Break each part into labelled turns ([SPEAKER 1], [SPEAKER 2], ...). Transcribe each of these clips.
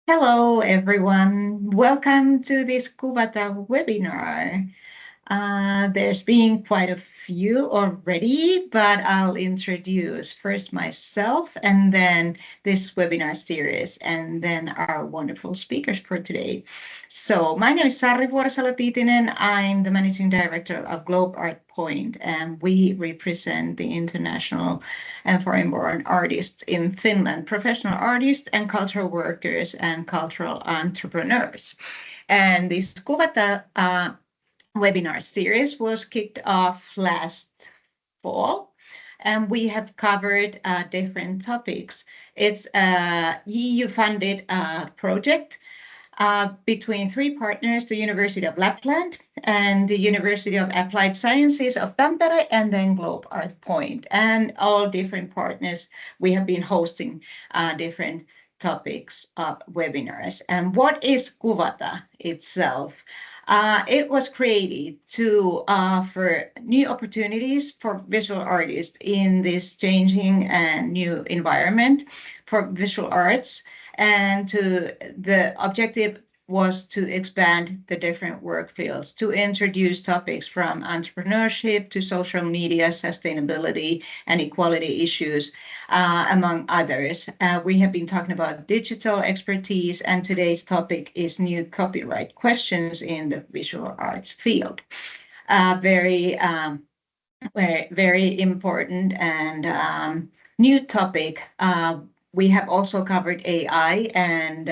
[SPEAKER 1] Hello, everyone. Welcome to this Kuvata webinar. There's been quite a few already, but I'll introduce first myself and then this webinar series and then our wonderful speakers for today. So my name is Sarri Vuorisalo-Tiitinen. I'm the Managing Director of Globe Art Point, and we represent the international and foreign-born artists in Finland, professional artists and cultural workers and cultural entrepreneurs. And this Kuvata webinar series was kicked off last fall, and we have covered different topics. It's a EU-funded project between three partners, the University of Lapland and the University of Applied Sciences of Tampere, and then Globe Art Point. And all different partners, we have been hosting different topics of webinars. And what is Kuvata itself? It was created to offer new opportunities for visual artists in this changing and new environment for visual arts. And the objective was to expand the different work fields, to introduce topics from entrepreneurship to social media, sustainability, and equality issues, among others. We have been talking about digital expertise, and today's topic is new copyright questions in the visual arts field. Very important and new topic. We have also covered AI and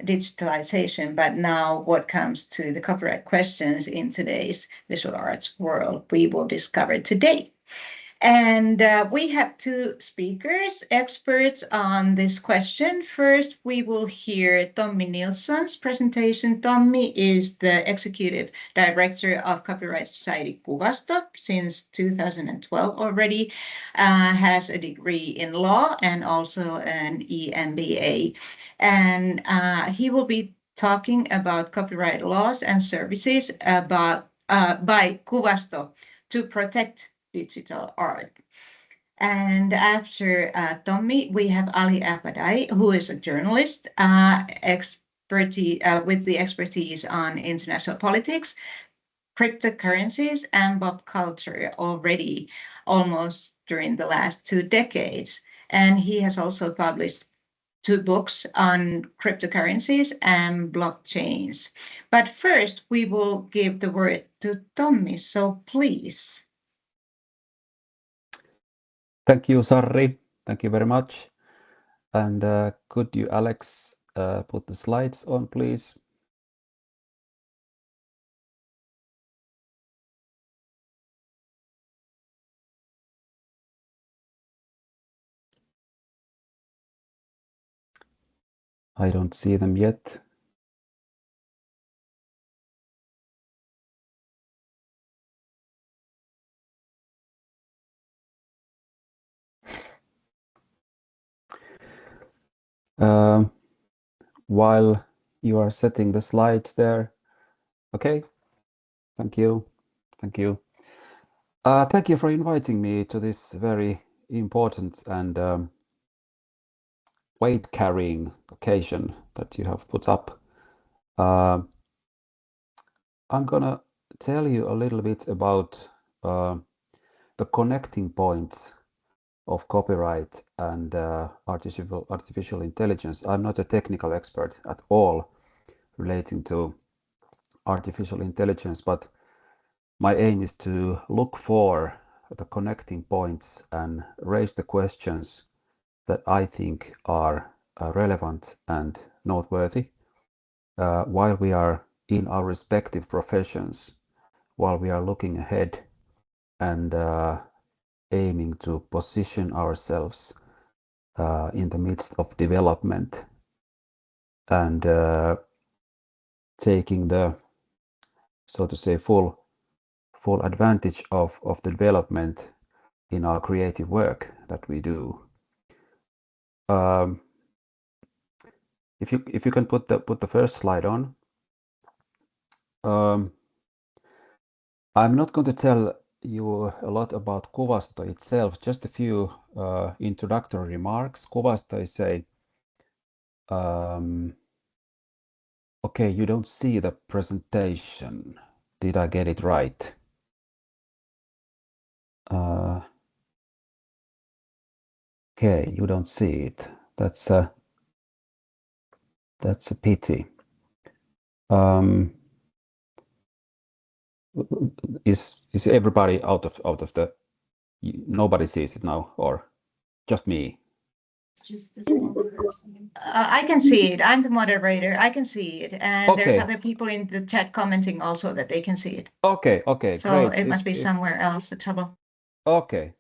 [SPEAKER 1] digitalization, but now what comes to the copyright questions in today's visual arts world, we will discover today. And we have two speakers, experts on this question. First, we will hear Tommi Nilsson's presentation. Tommi is the Executive Director of Copyright Society Kuvasto since 2012 already, has a degree in law and also an EMBA. And he will be talking about copyright laws and services by Kuvasto to protect digital art. And after Tommi, we have Ali Abaday, who is a journalist with the expertise on international politics, cryptocurrencies, and pop culture already almost during the last 2 decades. And he has also published 2 books on cryptocurrencies and blockchains. But first, we will give the word to Tommi, so please.
[SPEAKER 2] Thank you, Sarri. Thank you very much. And could you, Alex, put the slides on, please? I don't see them yet. While you are setting the slides there, okay, thank you. Thank you. Thank you for inviting me to this very important and weight-carrying occasion that you have put up. I'm gonna tell you a little bit about the connecting points of copyright and artificial intelligence. I'm not a technical expert at all relating to artificial intelligence, but my aim is to look for the connecting points and raise the questions that I think are relevant and noteworthy while we are in our respective professions, while we are looking ahead and aiming to position ourselves in the midst of development and taking the, so to say, full advantage of the development in our creative work that we do. If you can put the first slide on. I'm not going to tell you a lot about Kuvasto itself, just a few introductory remarks. Kuvasto is a Okay, you don't see the presentation. Did I get it right? Okay, you don't see it. That's a pity. Is everybody out of the? Nobody sees it now, or just me?
[SPEAKER 1] Just this one person. I can see it. I'm the moderator. I can see it, and there's
[SPEAKER 2] Okay.
[SPEAKER 1] other people in the chat commenting also that they can see it.
[SPEAKER 2] Okay,
[SPEAKER 1] So
[SPEAKER 2] great.
[SPEAKER 1] it must be somewhere else the trouble.
[SPEAKER 2] Okay,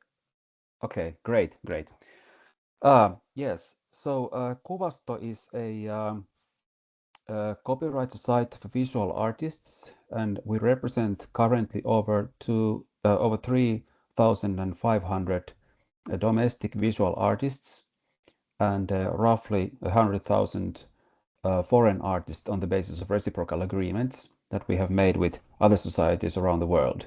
[SPEAKER 2] great. Yes. So Kuvasto is a copyright site for visual artists, and we represent currently over 3,500 domestic visual artists and roughly 100,000 foreign artists on the basis of reciprocal agreements that we have made with other societies around the world.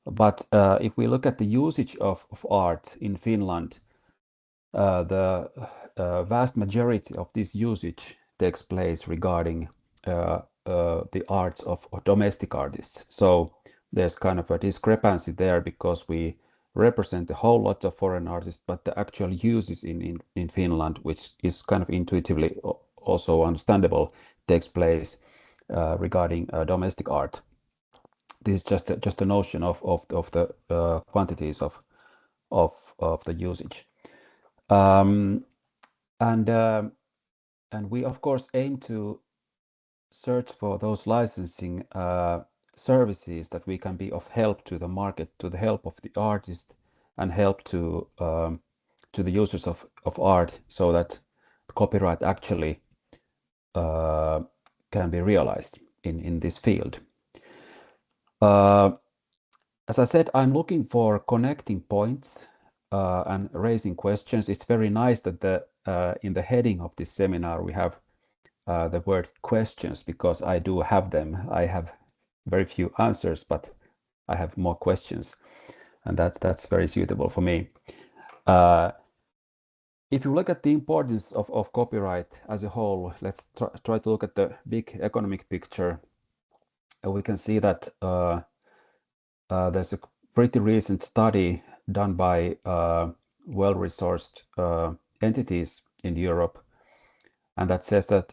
[SPEAKER 2] But if we look at the usage of art in Finland, the vast majority of this usage takes place regarding the arts of domestic artists. So there's kind of a discrepancy there because we represent a whole lot of foreign artists, but the actual uses in Finland, which is kind of intuitively also understandable, takes place regarding domestic art. This is just a notion of the quantities of the usage. And we of course aim to search for those licensing services that we can be of help to the market, to the help of the artist, and help to the users of art, so that copyright actually can be realized in this field. As I said, I'm looking for connecting points and raising questions. It's very nice that in the heading of this seminar we have the word questions, because I do have them. I have very few answers, but I have more questions, and that's very suitable for me. If you look at the importance of copyright as a whole, let's try to look at the big economic picture. We can see that there's a pretty recent study done by well-resourced entities in Europe, and that says that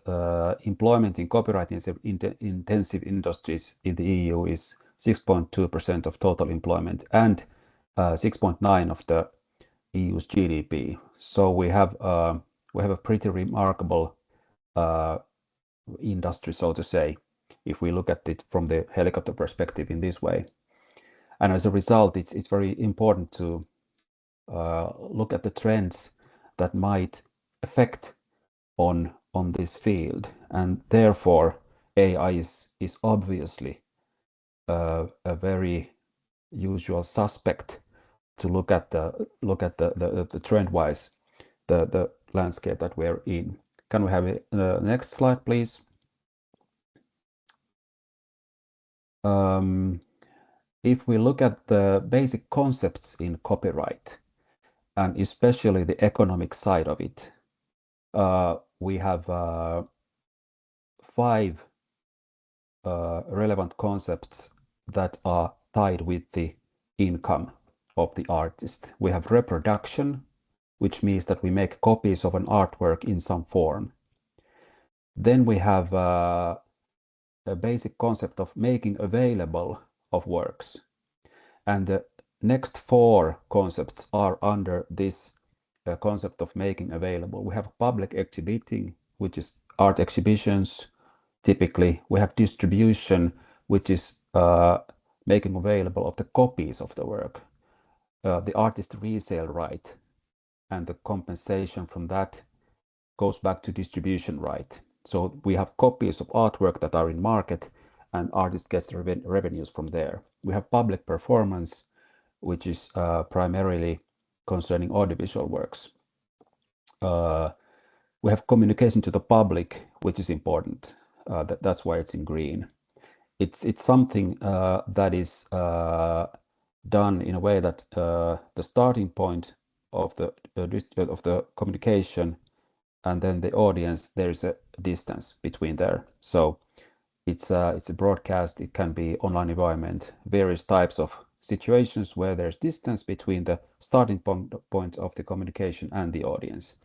[SPEAKER 2] employment in copyright-intensive industries in the EU is 6.2% of total employment and 6.9% of the EU's GDP. So we have a pretty remarkable industry, so to say, if we look at it from the helicopter perspective in this way. And as a result, it's very important to look at the trends that might affect on this field, and therefore AI is obviously a very usual suspect to look at the trend wise the landscape that we're in. Can we have it next slide, please? If we look at the basic concepts in copyright, and especially the economic side of it, we have 5 relevant concepts that are tied with the income of the artist. We have reproduction, which means that we make copies of an artwork in some form. Then we have a basic concept of making available of works. And the next 4 concepts are under this concept of making available. We have public exhibiting, which is art exhibitions. Typically, we have distribution, which is making available of the copies of the work, the artist resale right, and the compensation from that goes back to distribution right. So we have copies of artwork that are in market, and artist gets revenues from there. We have public performance, which is primarily concerning audiovisual works. We have communication to the public, which is important. That's why it's in green. It's something that is done in a way that the starting point of the communication and then the audience, there is a distance between there. So it's a broadcast, it can be online environment, various types of situations where there's distance between the starting point of the communication and the audience.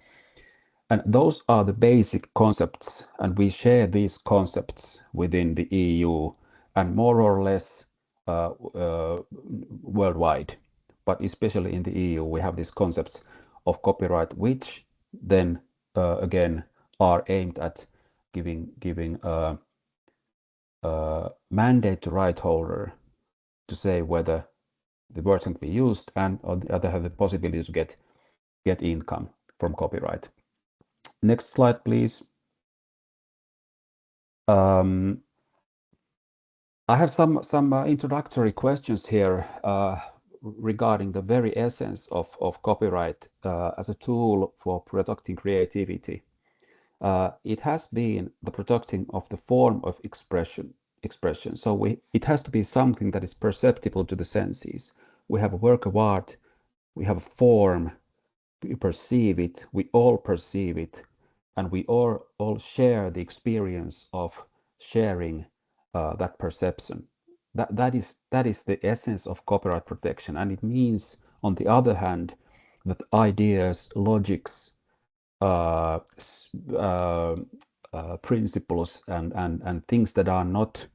[SPEAKER 2] And those are the basic concepts, and we share these concepts within the EU and more or less worldwide. But especially in the EU, we have these concepts of copyright, which then again are aimed at giving mandate to right holder to say whether the words can be used, and on the other hand, the possibility to get income from copyright. Next slide, please. I have some introductory questions here regarding the very essence of copyright as a tool for protecting creativity. It has been the protecting of the form of expression. So it has to be something that is perceptible to the senses. We have a work of art, we have a form, we perceive it, we all perceive it, and we all share the experience of sharing that perception. That is the essence of copyright protection, and it means, on the other hand, that ideas, logics, principles, and things that are not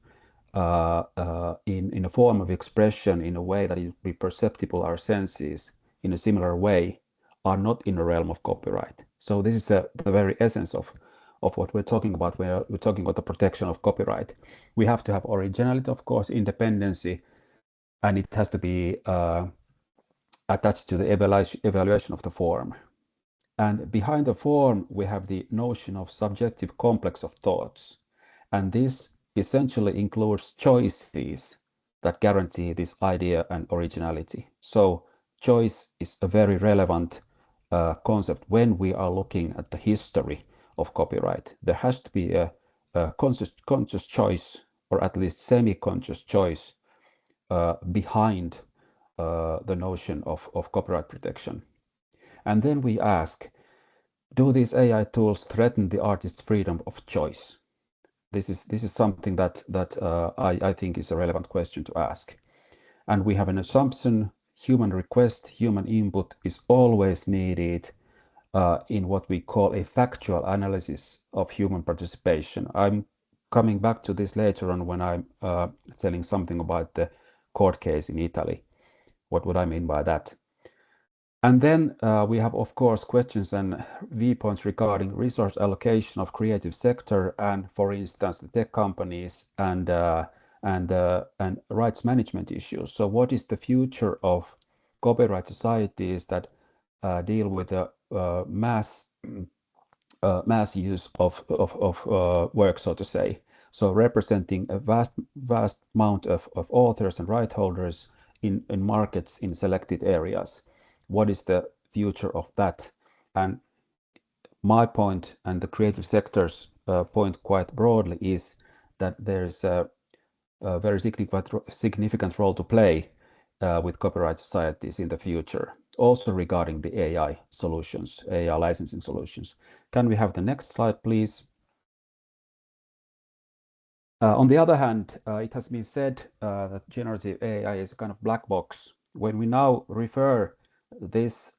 [SPEAKER 2] in a form of expression in a way that it be perceptible our senses in a similar way are not in the realm of copyright. So this is the very essence of what we're talking about when we're talking about the protection of copyright. We have to have originality, of course, independency, and it has to be attached to the evaluation of the form. And behind the form, we have the notion of subjective complex of thoughts. And this essentially includes choices that guarantee this idea and originality. So choice is a very relevant concept when we are looking at the history of copyright. There has to be a conscious choice, or at least semi-conscious choice behind the notion of copyright protection. And then we ask, do these AI tools threaten the artist's freedom of choice? This is something that I think is a relevant question to ask. And we have an assumption: human request, human input is always needed in what we call a factual analysis of human participation. I'm coming back to this later on when I'm telling something about the court case in Italy. What would I mean by that? And then we have, of course, questions and viewpoints regarding resource allocation of creative sector and, for instance, the tech companies and rights management issues. So what is the future of copyright societies that deal with the mass use of work, so to say? So representing a vast amount of authors and right holders in markets in selected areas. What is the future of that? And my point, and the creative sector's point quite broadly, is that there's a very significant role to play with copyright societies in the future, also regarding the AI solutions, AI licensing solutions. Can we have the next slide, please? On the other hand, it has been said that generative AI is a kind of black box. When we now refer this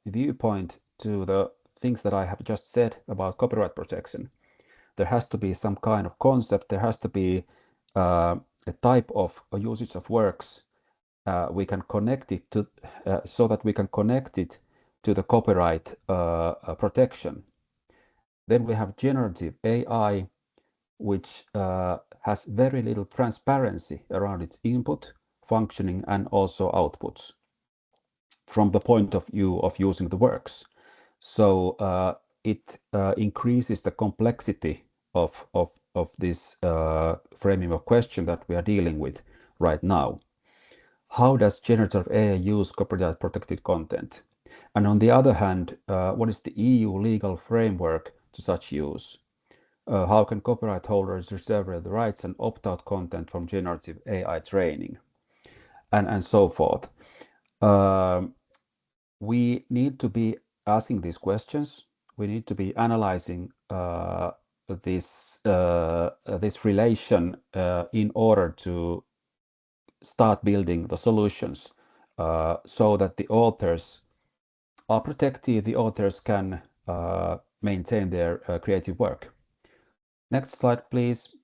[SPEAKER 2] viewpoint to the things that I have just said about copyright protection, there has to be some kind of concept, there has to be a type of a usage of works we can connect it to, so that we can connect it to the copyright protection. Then we have generative AI, which has very little transparency around its input, functioning, and also outputs from the point of view of using the works. So it increases the complexity of this framing of question that we are dealing with right now. How does generative AI use copyright protected content? And on the other hand, what is the EU legal framework to such use? How can copyright holders reserve the rights and opt out content from generative AI training? And so forth. We need to be asking these questions. we need to be analyzing this relation in order to start building the solutions so that the authors are protected, the authors can maintain their creative work. Next slide, please.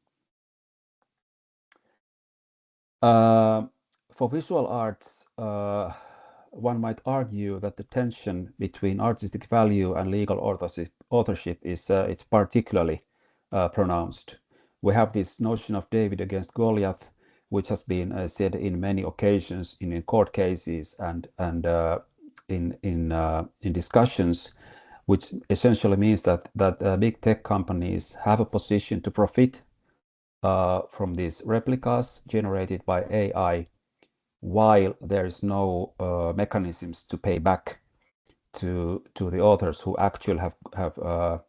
[SPEAKER 2] For visual arts, one might argue that the tension between artistic value and legal authorship is it's particularly pronounced. We have this notion of David against Goliath, which has been said in many occasions in court cases and in discussions, which essentially means that big tech companies have a position to profit from these replicas generated by AI, while there is no mechanisms to pay back to the authors who actually have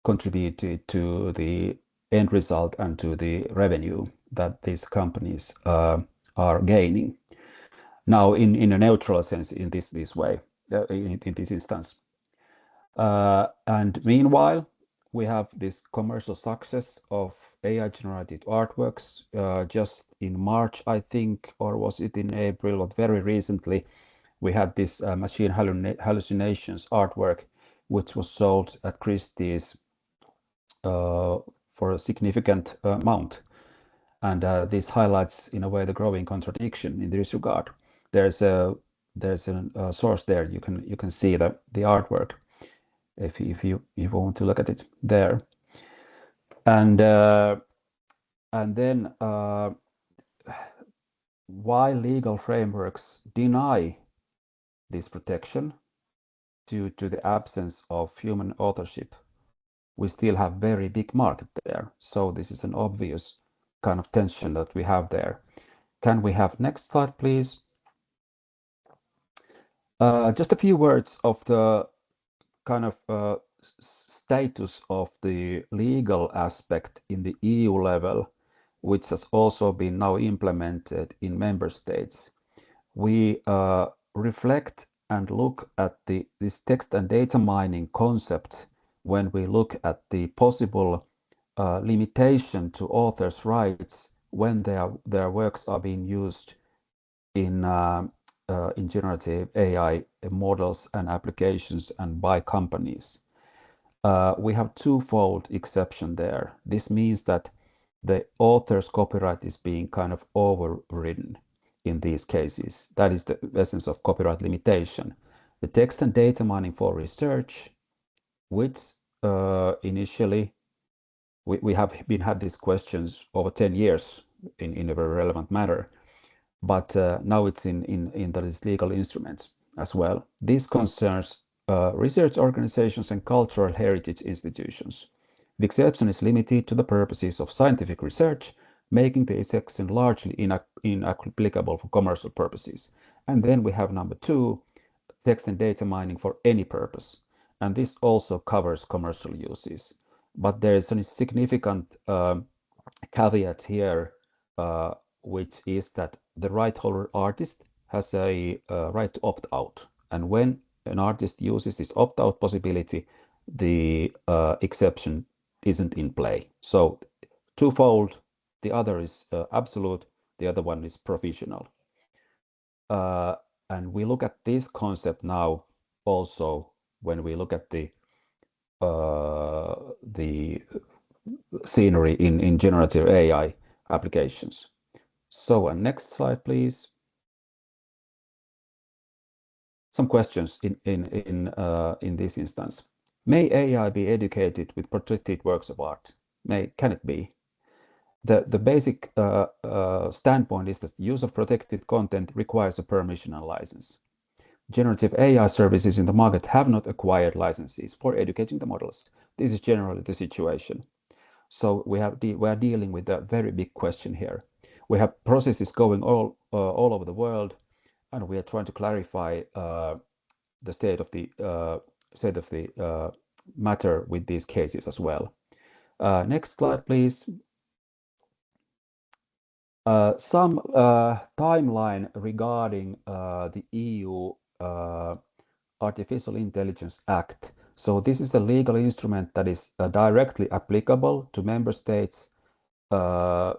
[SPEAKER 2] contributed to the end result and to the revenue that these companies are gaining. Now, in a neutral sense, in this way, in this instance. And meanwhile, we have this commercial success of AI-generated artworks. Just in March, I think, or was it in April, but very recently, we had this machine hallucinations artwork, which was sold at Christie's for a significant amount. And this highlights, in a way, the growing contradiction in this regard. There's a source there. You can see the artwork if you want to look at it there. And then while legal frameworks deny this protection due to the absence of human authorship, we still have very big market there. So this is an obvious kind of tension that we have there. Can we have next slide, please? Just a few words of the kind of status of the legal aspect in the EU level, which has also been now implemented in member states. We reflect and look at this text and data mining concept when we look at the possible limitation to authors' rights when their works are being used in generative AI models and applications and by companies. We have twofold exception there. This means that the author's copyright is being kind of overridden in these cases. That is the essence of copyright limitation. The text and data mining for research, which initially we have had these questions over 10 years in a very relevant manner, but now it's in these legal instruments as well. This concerns research organizations and cultural heritage institutions. The exception is limited to the purposes of scientific research, making the exception largely inapplicable for commercial purposes. And then we have number 2, text and data mining for any purpose. And this also covers commercial uses. But there is a significant caveat here, which is that the right holder artist has a right to opt out. And when an artist uses this opt-out possibility, the exception isn't in play. So twofold, the other is absolute, the other one is provisional. And we look at this concept now also when we look at the scenery in generative AI applications. So next slide, please. Some questions in this instance. May AI be educated with protected works of art? Can it be? The basic standpoint is that use of protected content requires a permission and license. Generative AI services in the market have not acquired licenses for educating the models. This is generally the situation. So we are dealing with a very big question here. We have processes going all over the world, and we are trying to clarify the state of the matter with these cases as well. Next slide, please. Some timeline regarding the EU Artificial Intelligence Act. So this is a legal instrument that is directly applicable to member states. The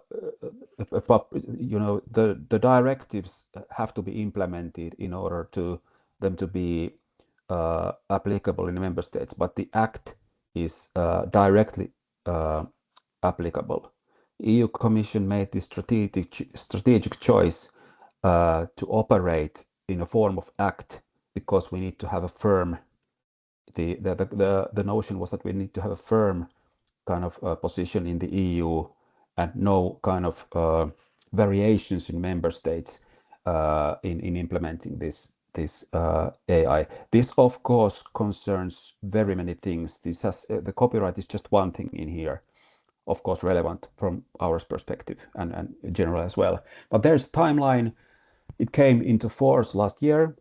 [SPEAKER 2] directives have to be implemented in order to them to be applicable in the member states, but the act is directly applicable. EU Commission made this strategic choice to operate in a form of act because we need to have a firm. The notion was that we need to have a firm kind of position in the EU and no kind of variations in member states in implementing this AI. This of course concerns very many things. This has the copyright is just one thing in here, of course relevant from our perspective and general as well. But there's a timeline. It came into force last year,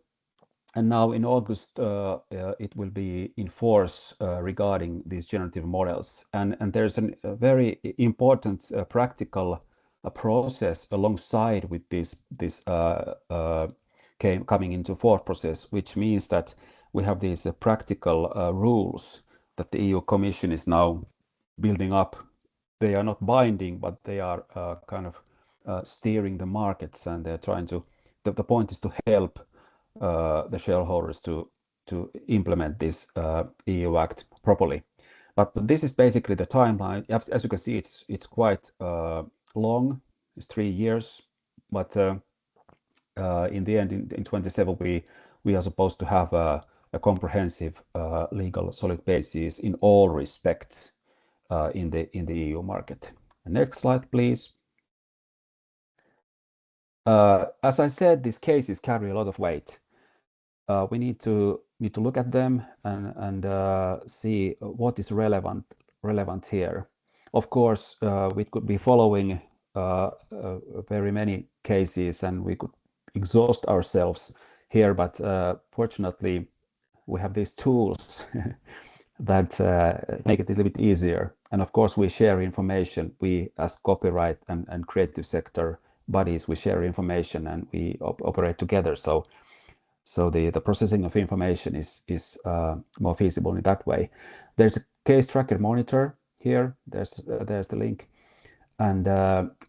[SPEAKER 2] and now in August it will be in force regarding these generative models. And there's a very important practical process alongside with this coming into force process, which means that we have these practical rules that the EU Commission is now building up. They are not binding, but they are kind of steering the markets, and they're trying to. The point is to help the shareholders to implement this EU Act properly. But this is basically the timeline. As you can see, it's quite long. It's 3 years, but in the end, in 27, we are supposed to have a comprehensive legal solid basis in all respects in the EU market. Next slide, please. As I said, these cases carry a lot of weight. We need to look at them and see what is relevant here. Of course, we could be following very many cases, and we could exhaust ourselves here. But fortunately, we have these tools that make it a little bit easier. And of course, we share information. We, as copyright and creative sector bodies, we share information and we operate together. So the processing of information is more feasible in that way. There's a case tracker monitor here. There's the link, and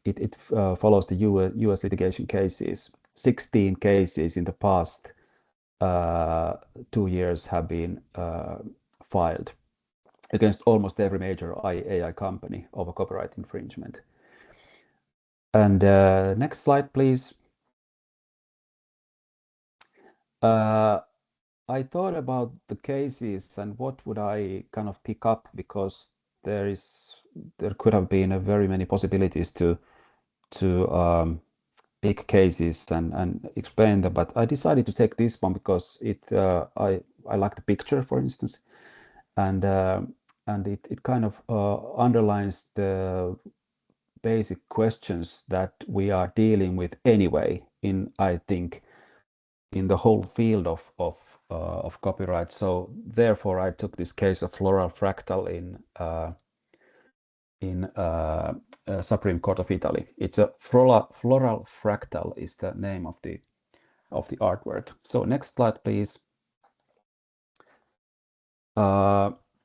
[SPEAKER 2] it follows the US litigation cases. 16 cases in the past 2 years have been filed against almost every major AI company over copyright infringement. And next slide, please. I thought about the cases and what would I kind of pick up, because there could have been very many possibilities to pick cases and explain them, but I decided to take this one because I like the picture, for instance, and it kind of underlines the basic questions that we are dealing with anyway I think in the whole field of copyright. So therefore I took this case of floral fractal in Supreme Court of Italy. It's a floral fractal is the name of the artwork. So next slide, please.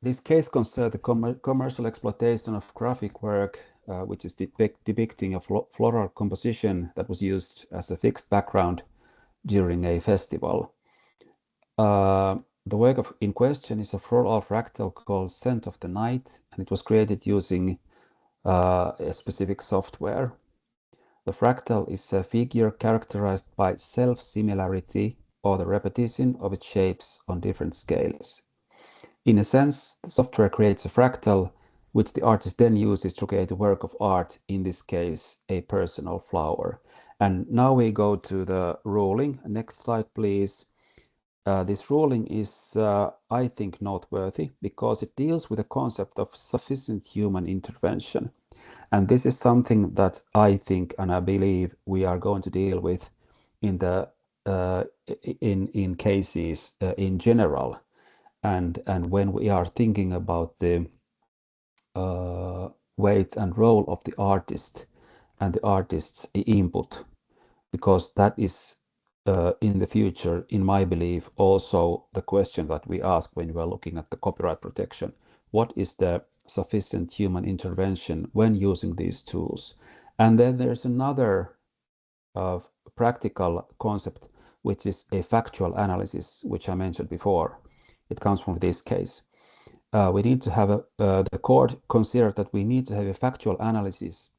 [SPEAKER 2] This case concerns the commercial exploitation of graphic work, which is depicting a floral composition that was used as a fixed background during a festival. The work in question is a floral fractal called Scent of the Night, and it was created using a specific software. The fractal is a figure characterized by self-similarity or the repetition of its shapes on different scales. In a sense, the software creates a fractal, which the artist then uses to create a work of art, in this case, a personal flower. And now we go to the ruling. Next slide, please. This ruling is, I think, noteworthy because it deals with the concept of sufficient human intervention. And this is something that I think and I believe we are going to deal with in the in cases in general. And when we are thinking about the weight and role of the artist and the artist's input, because that is in the future, in my belief, also the question that we ask when we are looking at the copyright protection. What is the sufficient human intervention when using these tools? And then there's another practical concept, which is a factual analysis, which I mentioned before. It comes from this case. We need to have the court considered that we need to have a factual analysis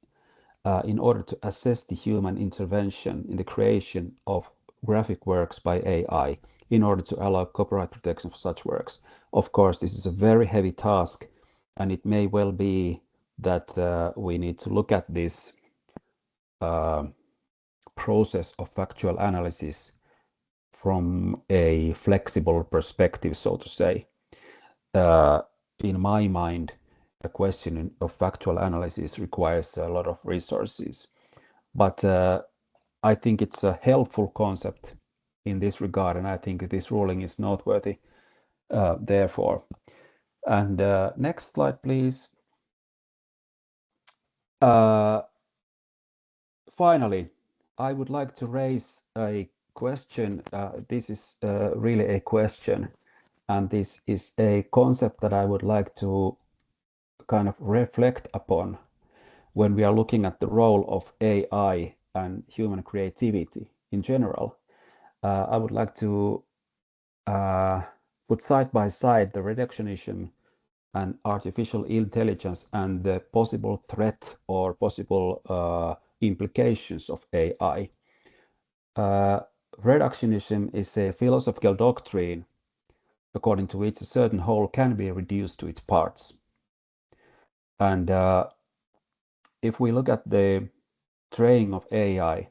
[SPEAKER 2] in order to assess the human intervention in the creation of graphic works by AI in order to allow copyright protection for such works. Of course, this is a very heavy task, and it may well be that we need to look at this process of factual analysis from a flexible perspective, so to say. In my mind, a question of factual analysis requires a lot of resources, but I think it's a helpful concept in this regard, and I think this ruling is noteworthy therefore. And next slide, please. Finally, I would like to raise a question. This is really a question, and this is a concept that I would like to kind of reflect upon when we are looking at the role of AI and human creativity in general. I would like to put side by side the reductionism and artificial intelligence and the possible threat or possible implications of AI. Reductionism is a philosophical doctrine according to which a certain whole can be reduced to its parts. And if we look at the training of AI,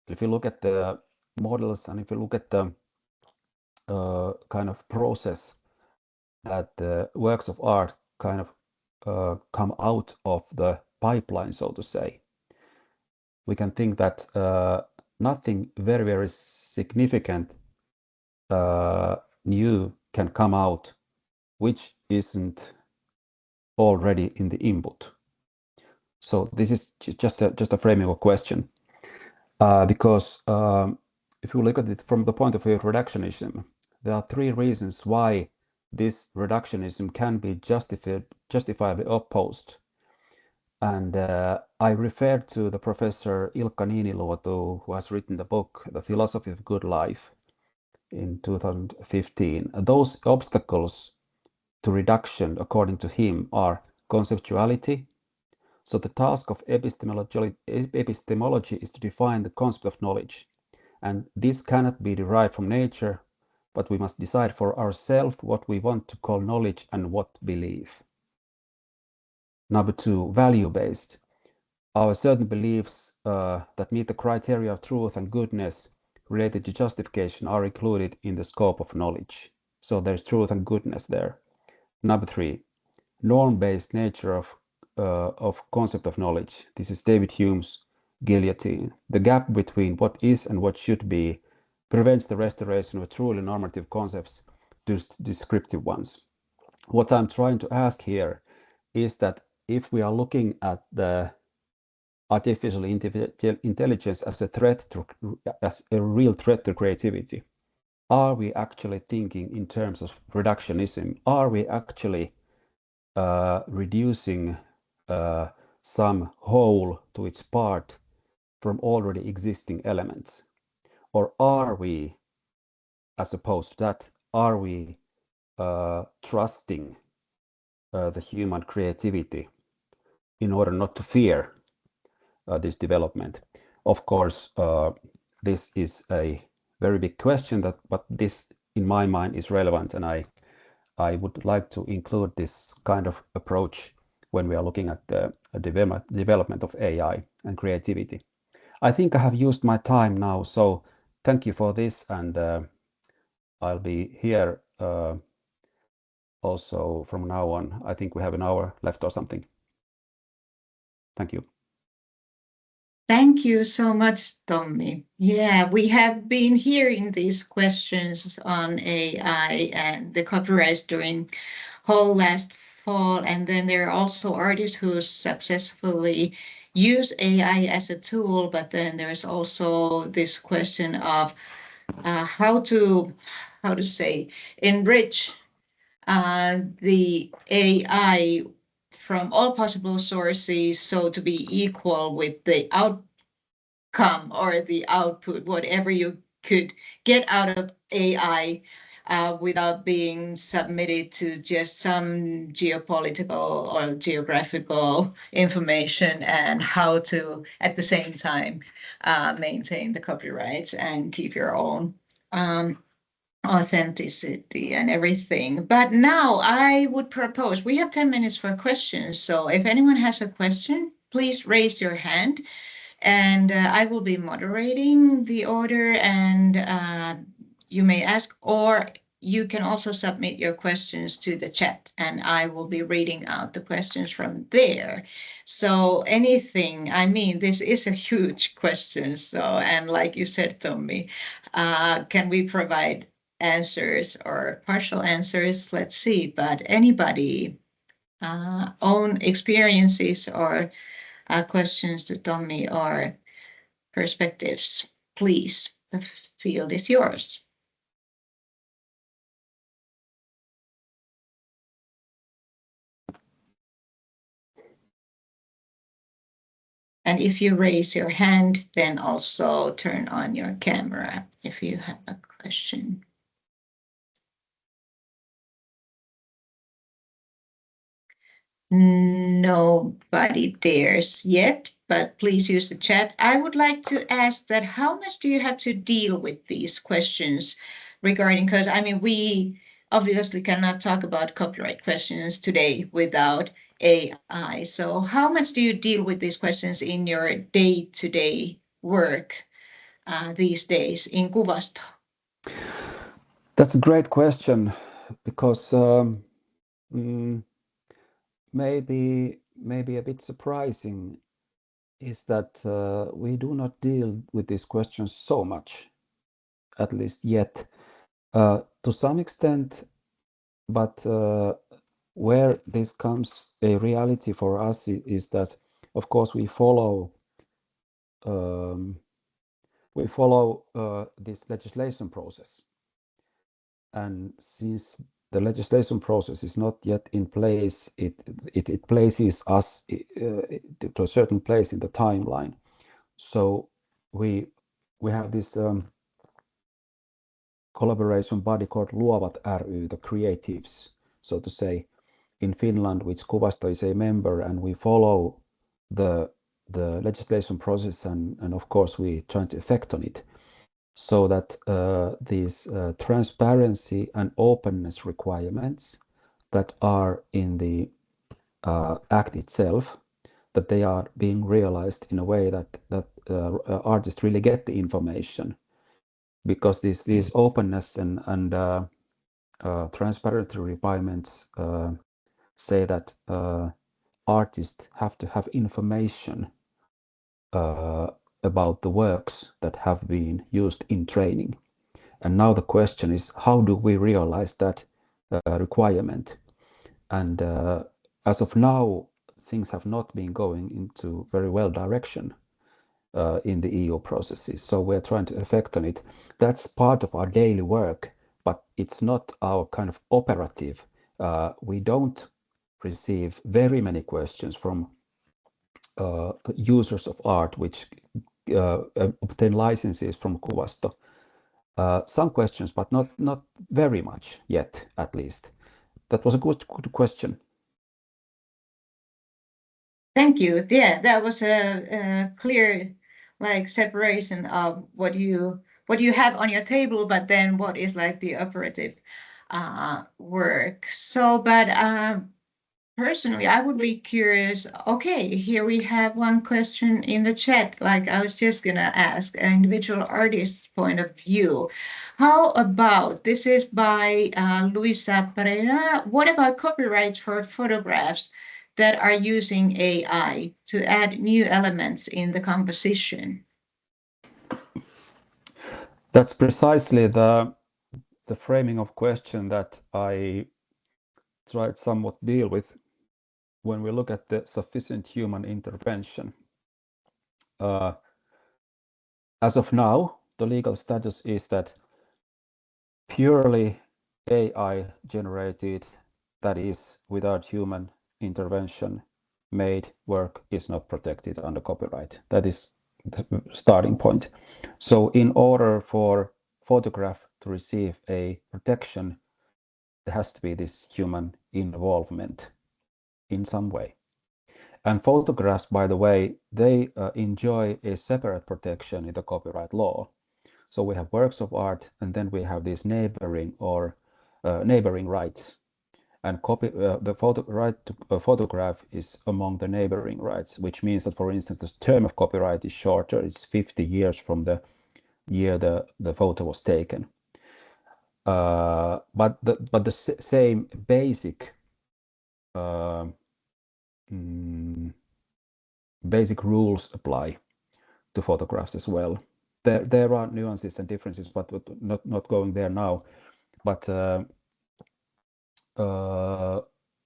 [SPEAKER 2] if you look at the models and if you look at the kind of process that the works of art kind of come out of the pipeline, so to say, we can think that nothing very, very significant new can come out which isn't already in the input. So this is just a framing of question, because if you look at it from the point of view of reductionism, there are three reasons why this reductionism can be justifiably opposed. And I referred to the professor Ilkka Niiniluoto, who has written the book, The Philosophy of Good Life, in 2015. Those obstacles to reduction, according to him, are conceptuality. So the task of epistemology is to define the concept of knowledge. And this cannot be derived from nature, but we must decide for ourselves what we want to call knowledge and what belief. Number two, value-based. Our certain beliefs that meet the criteria of truth and goodness related to justification are included in the scope of knowledge. So there's truth and goodness there. Number three, norm-based nature of concept of knowledge. This is David Hume's guillotine. The gap between what is and what should be prevents the restoration of truly normative concepts to descriptive ones. What I'm trying to ask here is that if we are looking at the artificial intelligence as a real threat to creativity, are we actually thinking in terms of reductionism? Are we actually reducing some whole to its part from already existing elements? Or are we, as opposed to that, are we trusting the human creativity in order not to fear this development? Of course, this is a very big question, but this, in my mind, is relevant, and I would like to include this kind of approach when we are looking at the development of AI and creativity. I think I have used my time now, so thank you for this, and I'll be here also from now on. I think we have an hour left or something. Thank you.
[SPEAKER 1] Thank you so much, Tommi. Yeah, we have been hearing these questions on AI and the copyrights during whole last fall, and then there are also artists who successfully use AI as a tool, but then there's also this question of how to say, enrich the AI from all possible sources, so to be equal with the outcome or the output, whatever you could get out of AI, without being submitted to just some geopolitical or geographical information, and how to, at the same time, maintain the copyrights and keep your own authenticity and everything. But now I would propose, we have 10 minutes for questions. So if anyone has a question, please raise your hand, and I will be moderating the order, and you may ask, or you can also submit your questions to the chat, and I will be reading out the questions from there. So anything, I mean, this is a huge question. So, and like you said, Tommi, can we provide answers or partial answers? Let's see, but anybody own experiences or questions to Tommi or perspectives, please, the field is yours. And if you raise your hand, then also turn on your camera if you have a question. Nobody dares yet, but please use the chat. I would like to ask that how much do you have to deal with these questions regarding, because I mean, we obviously cannot talk about copyright questions today without AI. So how much do you deal with these questions in your day-to-day work these days in Kuvasto?
[SPEAKER 2] That's a great question, because maybe a bit surprising is that we do not deal with these questions so much, at least yet, to some extent, but where this comes a reality for us is that, of course, we follow this legislation process, and since the legislation process is not yet in place, it places us to a certain place in the timeline. So we have this collaboration body called Luovat ry, the creatives, so to say, in Finland, which Kuvasto is a member, and we follow the legislation process, and of course we try to effect on it, so that these transparency and openness requirements that are in the act itself, that they are being realized in a way that artists really get the information, because these openness and transparency requirements say that artists have to have information about the works that have been used in training. And now the question is, how do we realize that requirement? And as of now, things have not been going into very well direction in the EU processes. So we're trying to effect on it. That's part of our daily work, but it's not our kind of operative. We don't receive very many questions from users of art which obtain licenses from Kuvasto. Some questions, but not very much yet, at least. That was a good question.
[SPEAKER 1] Thank you. Yeah, that was a clear separation of what you have on your table, but then what is like the operative work. So, but personally, I would be curious. Okay, here we have one question in the chat. Like I was just gonna ask an individual artist's point of view. How about, this is by Luisa Pereira. What about copyrights for photographs that are using AI to add new elements in the composition?
[SPEAKER 2] That's precisely the framing of question that I tried somewhat deal with when we look at the sufficient human intervention. as of now, the legal status is that purely AI generated, that is without human intervention made work is not protected under copyright. That is the starting point. So in order for photograph to receive a protection, there has to be this human involvement in some way. And photographs, by the way, they enjoy a separate protection in the copyright law. So we have works of art, and then we have these neighboring or neighboring rights. And the right to photograph is among the neighboring rights, which means that, for instance, the term of copyright is shorter. It's 50 years from the year the photo was taken. But the same basic basic rules apply to photographs as well. There are nuances and differences, but not going there now. But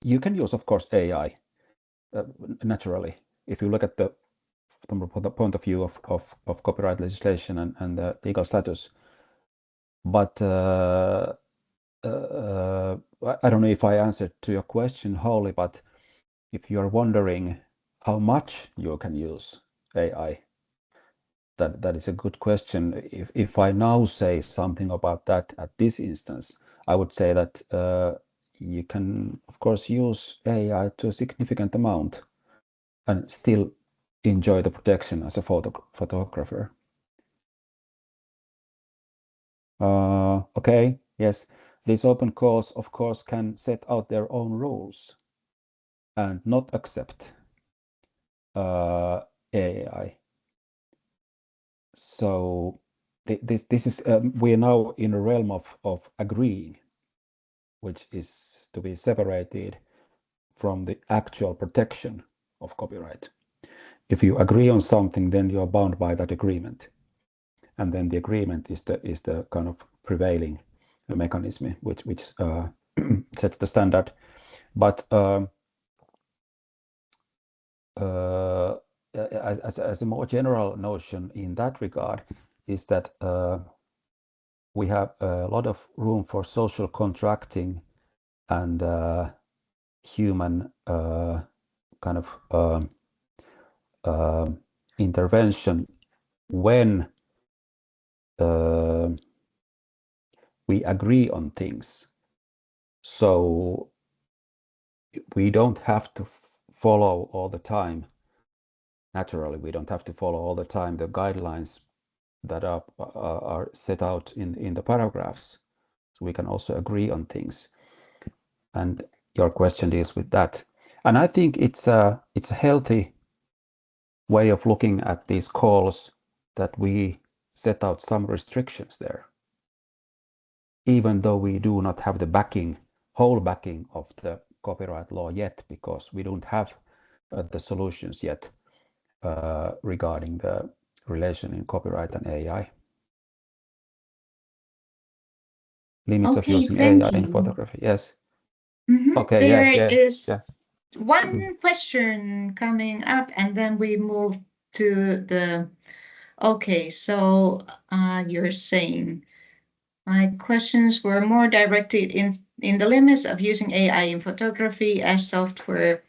[SPEAKER 2] you can use, of course, AI naturally. If you look at from the point of view of copyright legislation and the legal status. But I don't know if I answered to your question wholly, but if you are wondering how much you can use AI, that is a good question. If I now say something about that at this instance, I would say that you can, of course, use AI to a significant amount and still enjoy the protection as a photographer. Okay, yes, these open calls, of course, can set out their own rules and not accept AI. So this is we are now in a realm of agreeing, which is to be separated from the actual protection of copyright. If you agree on something, then you are bound by that agreement, and then the agreement is the kind of prevailing mechanism which sets the standard. But as a more general notion in that regard is that we have a lot of room for social contracting and human kind of intervention when we agree on things. So we don't have to follow all the time. Naturally, we don't have to follow all the time the guidelines that are set out in the paragraphs. So we can also agree on things. And your question deals with that. And I think it's a healthy way of looking at these calls that we set out some restrictions there, even though we do not have the whole backing of the copyright law yet, because we don't have the solutions yet regarding the relation in copyright and AI. Limits of using AI in photography. Yes. Okay.
[SPEAKER 1] There is one question coming up, and then we move to the. Okay, so you're saying my questions were more directed in the limits of using AI in photography as software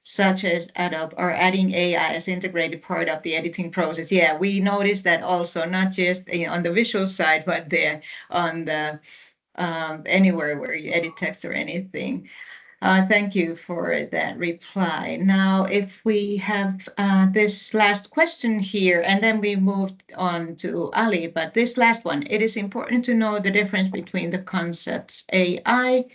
[SPEAKER 1] such as Adobe or adding AI as integrated part of the editing process. Yeah, we noticed that also, not just on the visual side, but there on the anywhere where you edit text or anything. Thank you for that reply. Now, if we have this last question here, and then we moved on to Ali, but this last one, it is important to know the difference between the concepts AI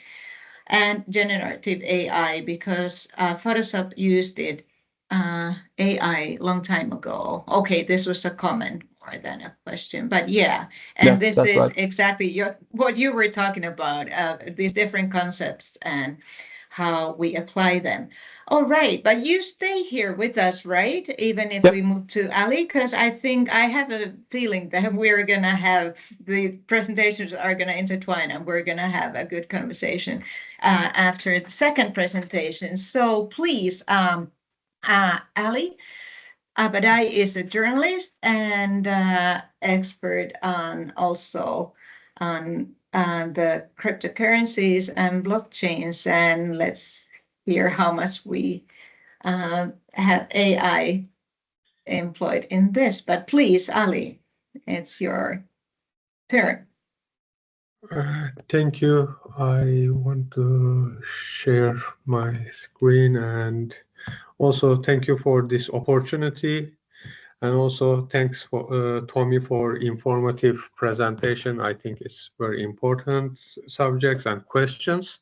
[SPEAKER 1] and generative AI, because Photoshop used it AI long time ago. Okay, this was a comment more than a question, but yeah, and this is right. Exactly what you were talking about, these different concepts and how we apply them. All right, but you stay here with us, right? Even if we move to Ali, because I think I have a feeling that we're going to have the presentations are going to intertwine and we're going to have a good conversation after the second presentation. So please, Ali, Abaday is a journalist and expert on also on the cryptocurrencies and blockchains. And let's hear how much we have AI employed in this. But please, Ali, it's your turn.
[SPEAKER 3] Thank you. I want to share my screen, and also thank you for this opportunity, and also thanks for Tommy for informative presentation. I think it's very important subjects and questions.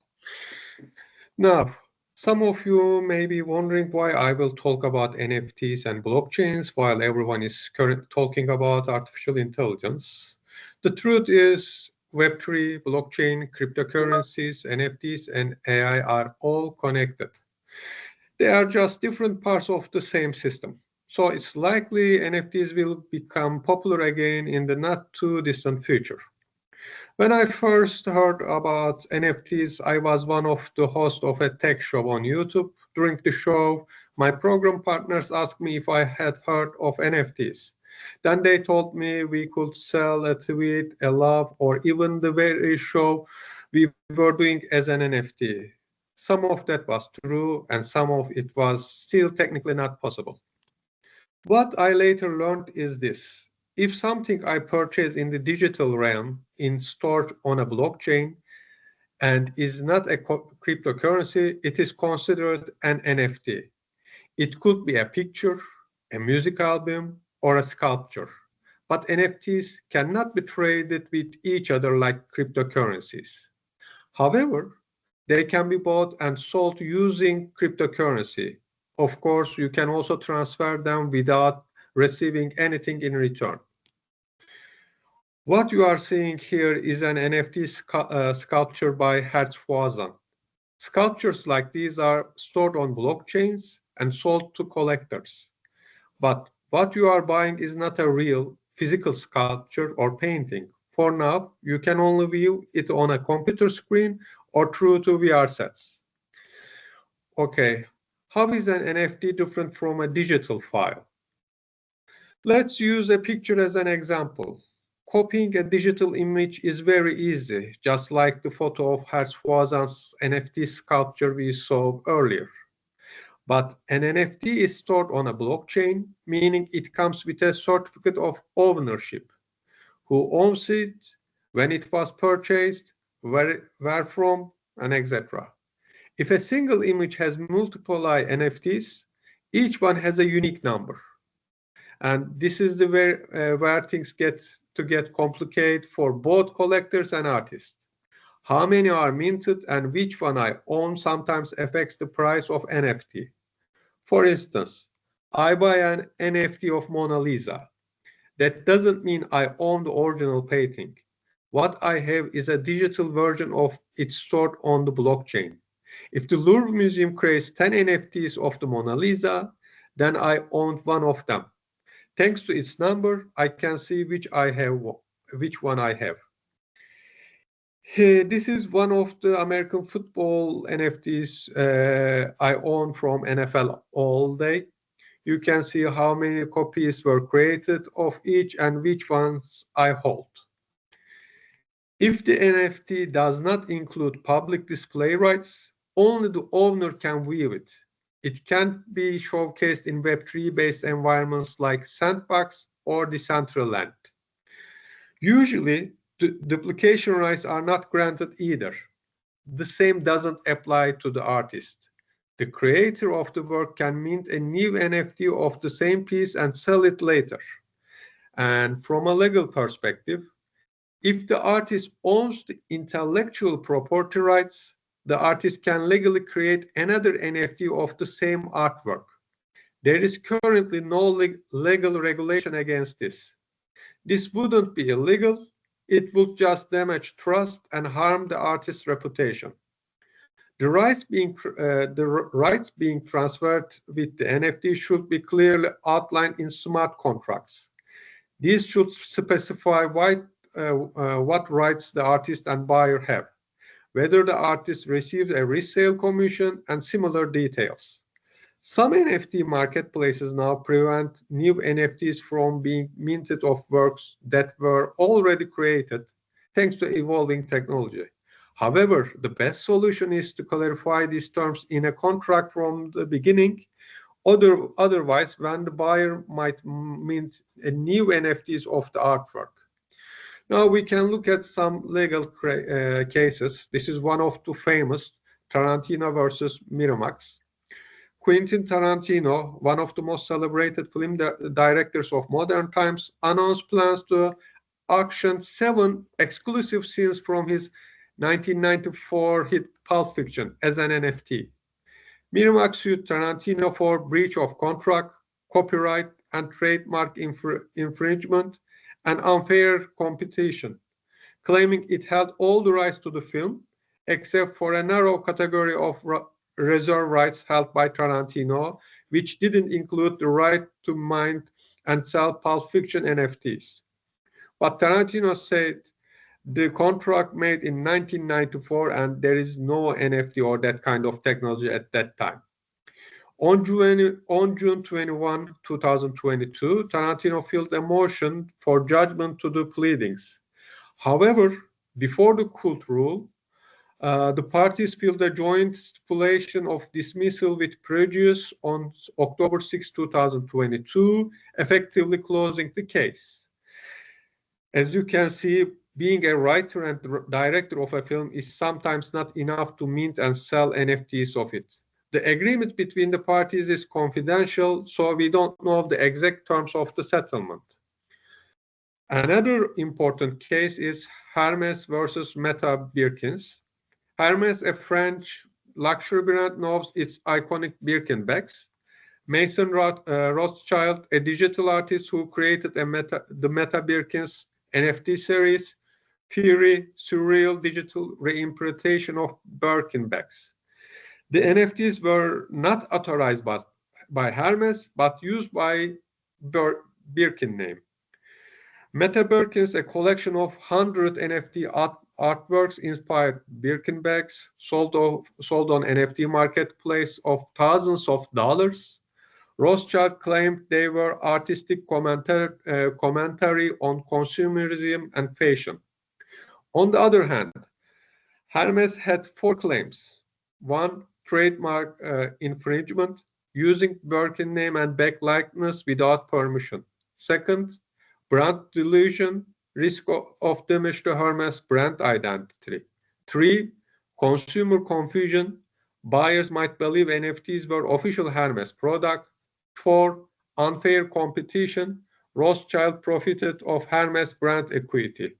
[SPEAKER 3] Now, some of you may be wondering why I will talk about NFTs and blockchains while everyone is currently talking about artificial intelligence. The truth is Web3, blockchain, cryptocurrencies, NFTs, and AI are all connected. They are just different parts of the same system. So it's likely NFTs will become popular again in the not too distant future. When I first heard about NFTs, I was one of the hosts of a tech show on YouTube. During the show, my program partners asked me if I had heard of NFTs. Then they told me we could sell a tweet, a love, or even the very show we were doing as an NFT. Some of that was true, and some of it was still technically not possible. What I later learned is this. If something I purchase in the digital realm is stored on a blockchain and is not a cryptocurrency, it is considered an NFT. It could be a picture, a music album, or a sculpture. But NFTs cannot be traded with each other like cryptocurrencies. However, they can be bought and sold using cryptocurrency. Of course, you can also transfer them without receiving anything in return. What you are seeing here is an NFT sculpture by Hertzwazan. Sculptures like these are stored on blockchains and sold to collectors. But what you are buying is not a real physical sculpture or painting. For now, you can only view it on a computer screen or through to VR sets. Okay, how is an NFT different from a digital file? Let's use a picture as an example. Copying a digital image is very easy, just like the photo of Hertzwazan's NFT sculpture we saw earlier. But an NFT is stored on a blockchain, meaning it comes with a certificate of ownership. Who owns it, when it was purchased, where from, and etc. If a single image has multiple NFTs, each one has a unique number. And this is the where things get complicated for both collectors and artists. How many are minted and which one I own sometimes affects the price of NFT. For instance, I buy an NFT of Mona Lisa. That doesn't mean I own the original painting. What I have is a digital version of it stored on the blockchain. If the Louvre Museum creates 10 NFTs of the Mona Lisa, then I own one of them. Thanks to its number, I can see which one I have. This is one of the American football NFTs I own from NFL All Day. You can see how many copies were created of each and which ones I hold. If the NFT does not include public display rights, only the owner can view it. It can't be showcased in Web3-based environments like Sandbox or Decentraland. Usually, duplication rights are not granted either. The same doesn't apply to the artist. The creator of the work can mint a new NFT of the same piece and sell it later. And from a legal perspective, if the artist owns the intellectual property rights, the artist can legally create another NFT of the same artwork. There is currently no legal regulation against this. This wouldn't be illegal. It would just damage trust and harm the artist's reputation. The rights being transferred with the NFT should be clearly outlined in smart contracts. These should specify what rights the artist and buyer have, whether the artist receives a resale commission, and similar details. Some NFT marketplaces now prevent new NFTs from being minted of works that were already created thanks to evolving technology. However, the best solution is to clarify these terms in a contract from the beginning. Otherwise, when the buyer might mint a new NFTs of the artwork. Now we can look at some legal cases. This is one of the famous, Tarantino versus Miramax. Quentin Tarantino, one of the most celebrated film directors of modern times, announced plans to auction 7 exclusive scenes from his 1994 hit Pulp Fiction as an NFT. Miramax sued Tarantino for breach of contract, copyright, and trademark infringement and unfair competition, claiming it held all the rights to the film, except for a narrow category of reserve rights held by Tarantino, which didn't include the right to mint and sell Pulp Fiction NFTs. But Tarantino said the contract made in 1994 and there is no NFT or that kind of technology at that time. On June 21, 2022, Tarantino filed a motion for judgment to the pleadings. However, before the court rule, the parties filed a joint stipulation of dismissal with prejudice on October 6, 2022, effectively closing the case. As you can see, being a writer and director of a film is sometimes not enough to mint and sell NFTs of it. The agreement between the parties is confidential, so we don't know the exact terms of the settlement. Another important case is Hermes versus Meta Birkins. Hermes, a French luxury brand, knows its iconic Birkin bags. Mason Rothschild, a digital artist who created the Meta Birkins NFT series, Fury, surreal digital reinterpretation of Birkin bags. The NFTs were not authorized by Hermes, but used by Birkin name. Meta Birkins, a collection of 100 NFT artworks inspired Birkin bags, sold on NFT marketplace of thousands of dollars. Rothschild claimed they were artistic commentary on consumerism and fashion. On the other hand, Hermes had 4 claims. 1, trademark infringement, using Birkin name and bag likeness without permission. 2nd, brand delusion, risk of damage to Hermes brand identity. 3, consumer confusion, buyers might believe NFTs were official Hermes product. 4, unfair competition, Rothschild profited of Hermes brand equity.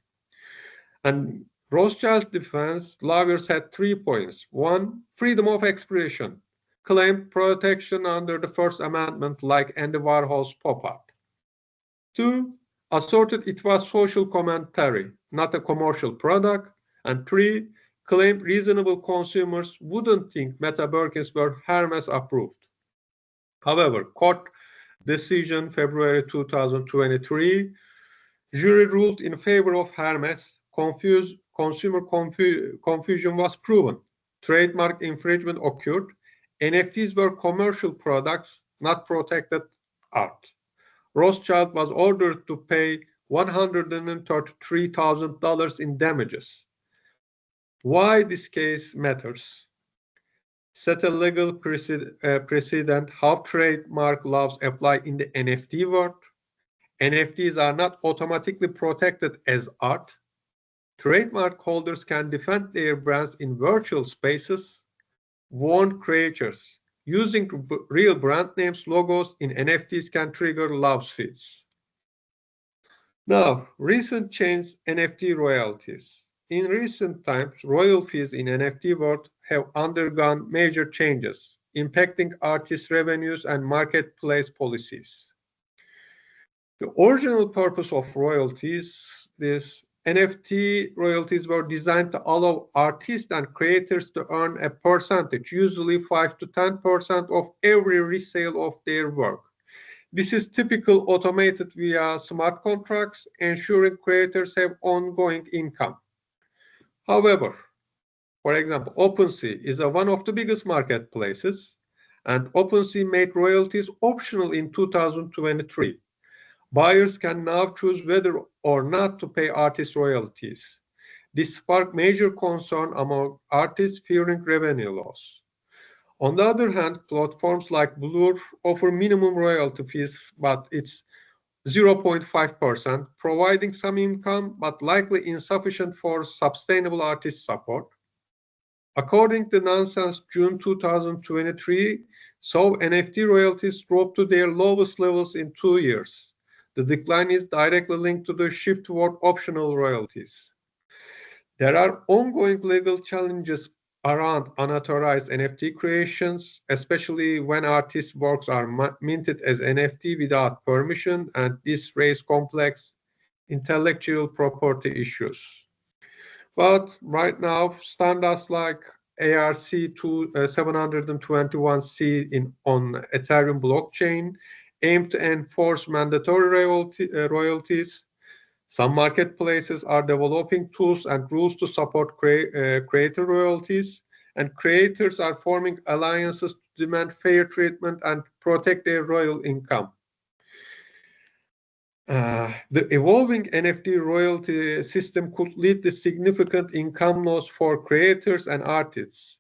[SPEAKER 3] And Rothschild's defense lawyers had 3 points. 1, freedom of expression, claimed protection under the First Amendment like Andy Warhol's pop art. 2, asserted it was social commentary, not a commercial product. And 3, claimed reasonable consumers wouldn't think Meta Birkins were Hermes approved. However, court decision February 2023, jury ruled in favor of Hermes. Consumer confusion was proven. Trademark infringement occurred. NFTs were commercial products, not protected art. Rothschild was ordered to pay $133,000 in damages. Why this case matters? Set a legal precedent how trademark laws apply in the NFT world. NFTs are not automatically protected as art. Trademark holders can defend their brands in virtual spaces. Warned creators using real brand names, logos in NFTs can trigger lawsuits. Now, recent change NFT royalties. In recent times, royalties in NFT world have undergone major changes, impacting artists' revenues and marketplace policies. The original purpose of royalties, these NFT royalties were designed to allow artists and creators to earn a percentage, usually 5 to 10% of every resale of their work. This is typically automated via smart contracts, ensuring creators have ongoing income. However, for example, OpenSea is one of the biggest marketplaces, and OpenSea made royalties optional in 2023. Buyers can now choose whether or not to pay artist royalties. This sparked major concern among artists fearing revenue loss. On the other hand, platforms like Blur offer minimum royalty fees, but it's 0.5%, providing some income, but likely insufficient for sustainable artist support. According to Nansen's June 2023, saw NFT royalties drop to their lowest levels in 2 years. The decline is directly linked to the shift toward optional royalties. There are ongoing legal challenges around unauthorized NFT creations, especially when artists' works are minted as NFT without permission, and this raises complex intellectual property issues. But right now, standards like ARC721C on Ethereum blockchain aim to enforce mandatory royalties. Some marketplaces are developing tools and rules to support creator royalties, and creators are forming alliances to demand fair treatment and protect their royal income. The evolving NFT royalty system could lead to significant income loss for creators and artists.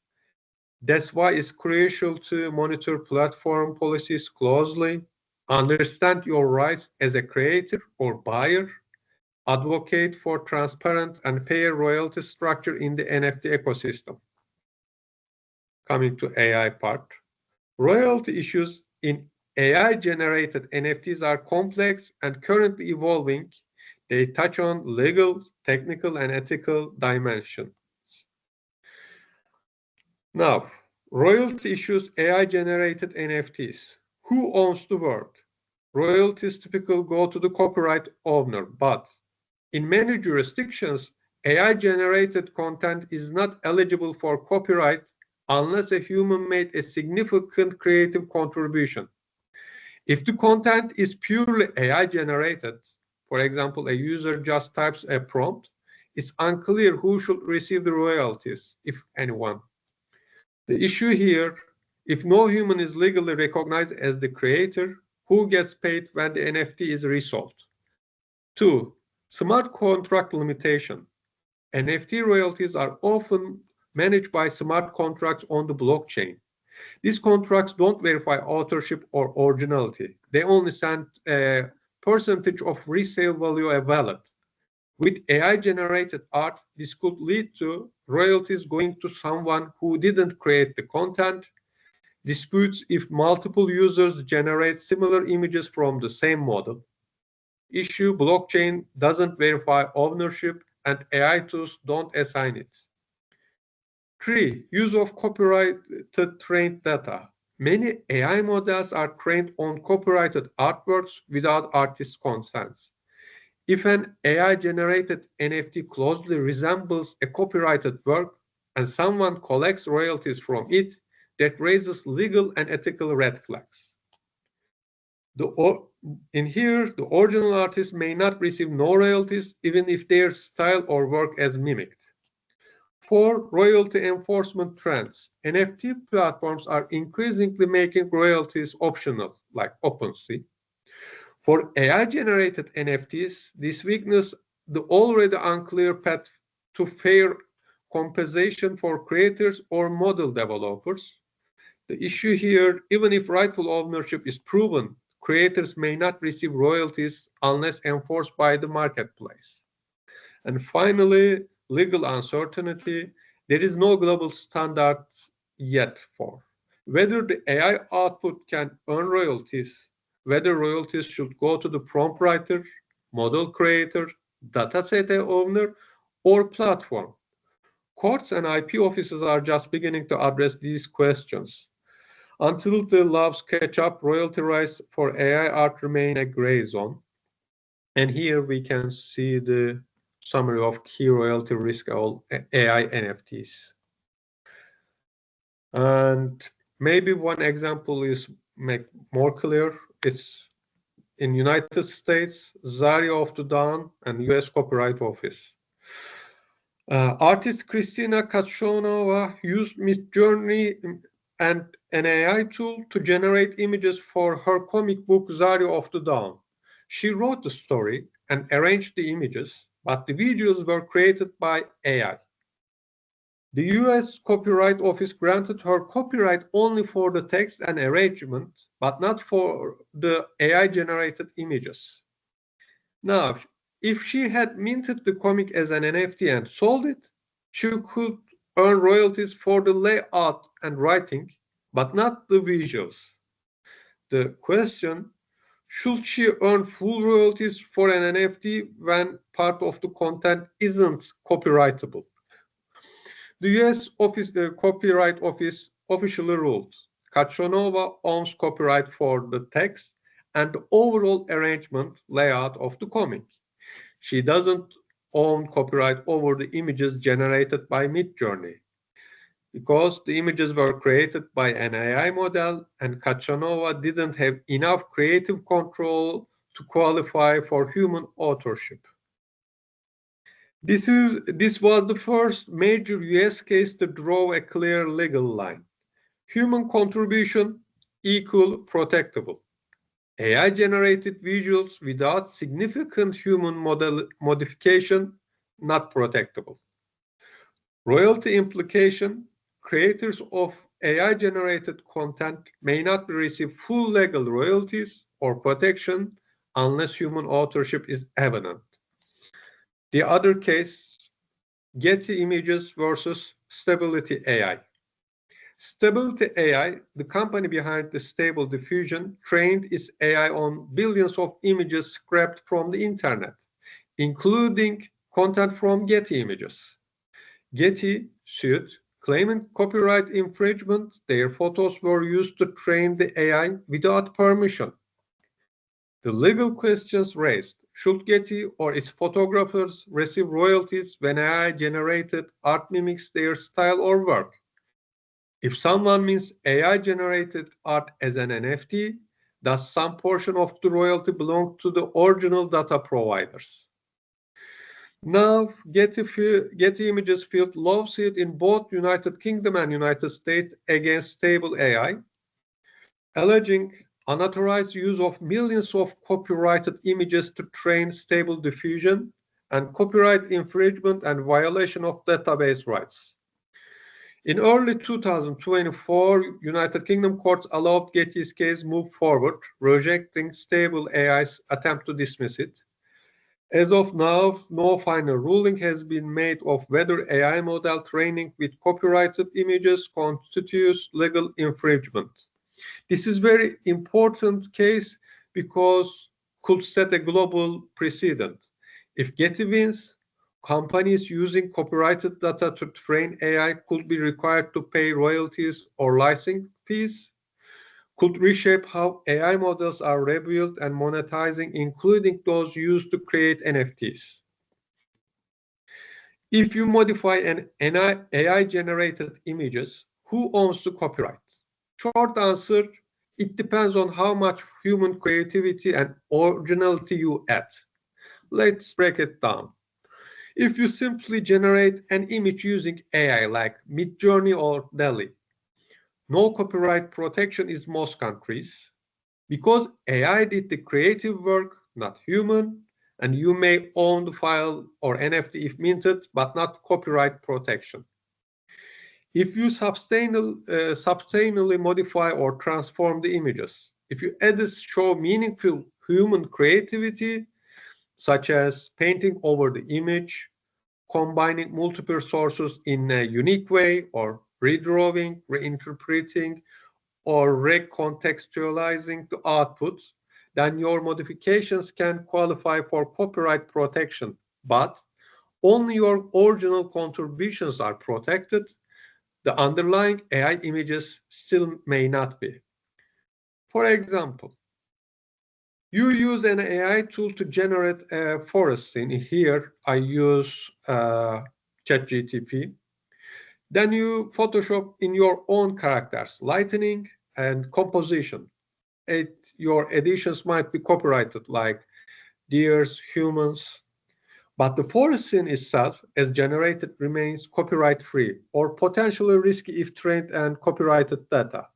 [SPEAKER 3] That's why it's crucial to monitor platform policies closely, understand your rights as a creator or buyer, advocate for transparent and fair royalty structure in the NFT ecosystem. Coming to AI part, royalty issues in AI-generated NFTs are complex and currently evolving. They touch on legal, technical, and ethical dimensions. Now, royalty issues AI-generated NFTs. Who owns the work? Royalties typically go to the copyright owner, but in many jurisdictions, AI-generated content is not eligible for copyright unless a human made a significant creative contribution. If the content is purely AI-generated, for example, a user just types a prompt, it's unclear who should receive the royalties, if anyone. The issue here, if no human is legally recognized as the creator, who gets paid when the NFT is resold? 2. Smart contract limitation. NFT royalties are often managed by smart contracts on the blockchain. These contracts don't verify authorship or originality. They only send a percentage of resale value a wallet. With AI-generated art, this could lead to royalties going to someone who didn't create the content, disputes if multiple users generate similar images from the same model. Issue: blockchain doesn't verify ownership and AI tools don't assign it. 3. Use of copyrighted trained data. Many AI models are trained on copyrighted artworks without artist consent. If an AI-generated NFT closely resembles a copyrighted work and someone collects royalties from it, that raises legal and ethical red flags. In here, the original artist may not receive no royalties even if their style or work is mimicked. 4. Royalty enforcement trends. NFT platforms are increasingly making royalties optional, like OpenSea. For AI-generated NFTs, this weakness the already unclear path to fair compensation for creators or model developers. The issue here, even if rightful ownership is proven, creators may not receive royalties unless enforced by the marketplace. And finally, legal uncertainty. There is no global standard yet for whether the AI output can earn royalties, whether royalties should go to the prompt writer, model creator, dataset owner, or platform. Courts and IP offices are just beginning to address these questions. Until the laws catch up, royalty rights for AI art remain a gray zone. And here we can see the summary of key royalty risk of AI NFTs. And maybe one example is make more clear. It's in United States, Zaria of the Dawn and US Copyright Office. Artist Christina Kachonova used Midjourney and an AI tool to generate images for her comic book Zarya of the Dawn. She wrote the story and arranged the images, but the visuals were created by AI. The US Copyright Office granted her copyright only for the text and arrangement, but not for the AI-generated images. Now, if she had minted the comic as an NFT and sold it, she could earn royalties for the layout and writing, but not the visuals. The question, should she earn full royalties for an NFT when part of the content isn't copyrightable? The US Copyright Office officially ruled Kaakkois-Suomen owns copyright for the text and the overall arrangement layout of the comic. She doesn't own copyright over the images generated by Midjourney because the images were created by an AI model and Kaakkois-Suomen didn't have enough creative control to qualify for human authorship. This was the first major US case to draw a clear legal line. Human contribution equal protectable. AI-generated visuals without significant human model modification not protectable. Royalty implication, creators of AI-generated content may not receive full legal royalties or protection unless human authorship is evident. The other case, Getty Images versus Stability AI. Stability AI, the company behind the Stable Diffusion, trained its AI on billions of images scraped from the internet, including content from Getty Images. Getty sued, claiming copyright infringement. Their photos were used to train the AI without permission. The legal questions raised, should Getty or its photographers receive royalties when AI-generated art mimics their style or work? If someone means AI-generated art as an NFT, does some portion of the royalty belong to the original data providers? Now, Getty Images filed lawsuit in both United Kingdom and United States against Stable AI, alleging unauthorized use of millions of copyrighted images to train Stable Diffusion and copyright infringement and violation of database rights. In early 2024, United Kingdom courts allowed Getty's case move forward, rejecting Stable AI's attempt to dismiss it. As of now, no final ruling has been made of whether AI model training with copyrighted images constitutes legal infringement. This is a very important case because could set a global precedent. If Getty wins, companies using copyrighted data to train AI could be required to pay royalties or licensing fees, could reshape how AI models are rebuilt and monetizing, including those used to create NFTs. If you modify an AI-generated images, who owns the copyright? Short answer, it depends on how much human creativity and originality you add. Let's break it down. If you simply generate an image using AI like Midjourney or DALL-E, no copyright protection in most countries because AI did the creative work, not human, and you may own the file or NFT if minted, but not copyright protection. If you sustainably modify or transform the images, if you edit show meaningful human creativity, such as painting over the image, combining multiple sources in a unique way, or redrawing, reinterpreting, or recontextualizing the output, then your modifications can qualify for copyright protection, but only your original contributions are protected. The underlying AI images still may not be. For example, you use an AI tool to generate a forest scene. Here, I use ChatGPT. Then you Photoshop in your own characters, lighting and composition. Your editions might be copyrighted, like deers, humans, but the forest scene itself, as generated, remains copyright-free or potentially risky if trained and copyrighted data.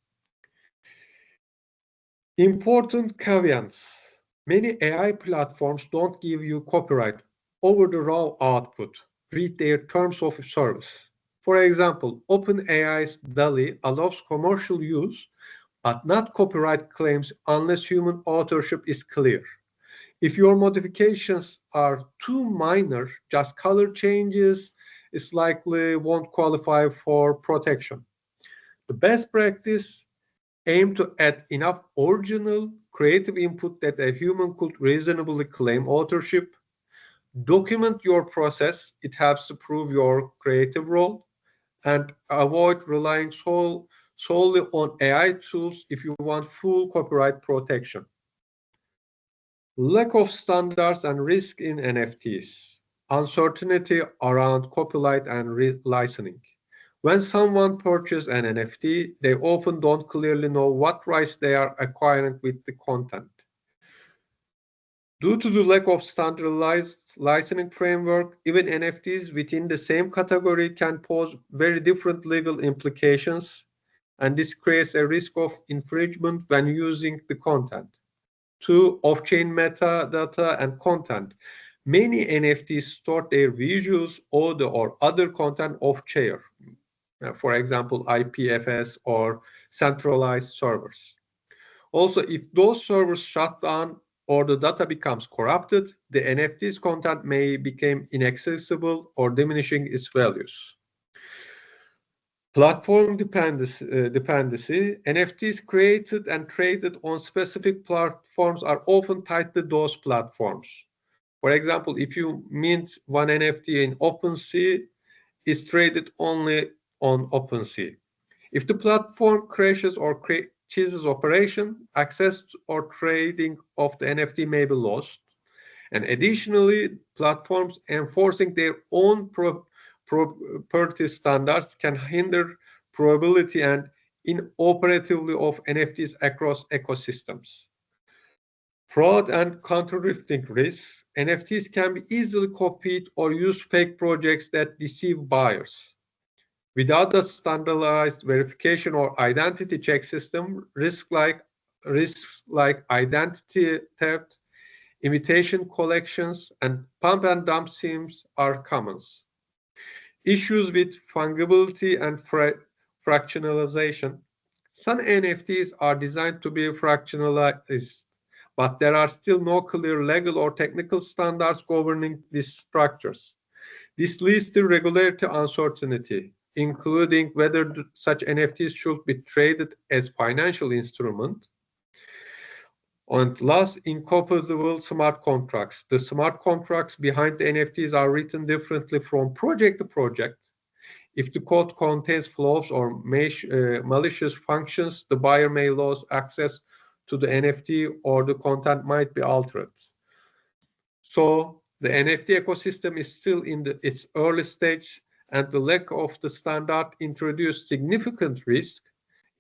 [SPEAKER 3] Important caveats. Many AI platforms don't give you copyright over the raw output. Read their terms of service. For example, OpenAI's DALL-E allows commercial use, but not copyright claims unless human authorship is clear. If your modifications are too minor, just color changes, it likely won't qualify for protection. The best practice: aim to add enough original, creative input that a human could reasonably claim authorship. Document your process. It helps to prove your creative role. And avoid relying solely on AI tools if you want full copyright protection. Lack of standards and risk in NFTs. Uncertainty around copyright and licensing. When someone purchases an NFT, they often don't clearly know what rights they are acquiring with the content. Due to the lack of standardized licensing framework, even NFTs within the same category can pose very different legal implications, and this creates a risk of infringement when using the content. 2. Off-chain metadata and content. Many NFTs store their visuals, audio, or other content off-chain. For example, IPFS or centralized servers. Also, if those servers shut down or the data becomes corrupted, the NFT's content may become inaccessible or diminishing its values. Platform dependency. NFTs created and traded on specific platforms are often tied to those platforms. For example, if you mint one NFT in OpenSea, it's traded only on OpenSea. If the platform crashes or ceases operation, access or trading of the NFT may be lost. And additionally, platforms enforcing their own property standards can hinder probability and interoperability of NFTs across ecosystems. Fraud and counterfeiting risks. NFTs can be easily copied or use fake projects that deceive buyers. Without a standardized verification or identity check system, risks like identity theft, imitation collections, and pump and dump schemes are common. Issues with fungibility and fractionalization. Some NFTs are designed to be fractionalized, but there are still no clear legal or technical standards governing these structures. This leads to regulatory uncertainty, including whether such NFTs should be traded as financial instrument. And last, incompatible smart contracts. The smart contracts behind the NFTs are written differently from project to project. If the code contains flaws or malicious functions, the buyer may lose access to the NFT or the content might be altered. So the NFT ecosystem is still in its early stage, and the lack of the standard introduced significant risk.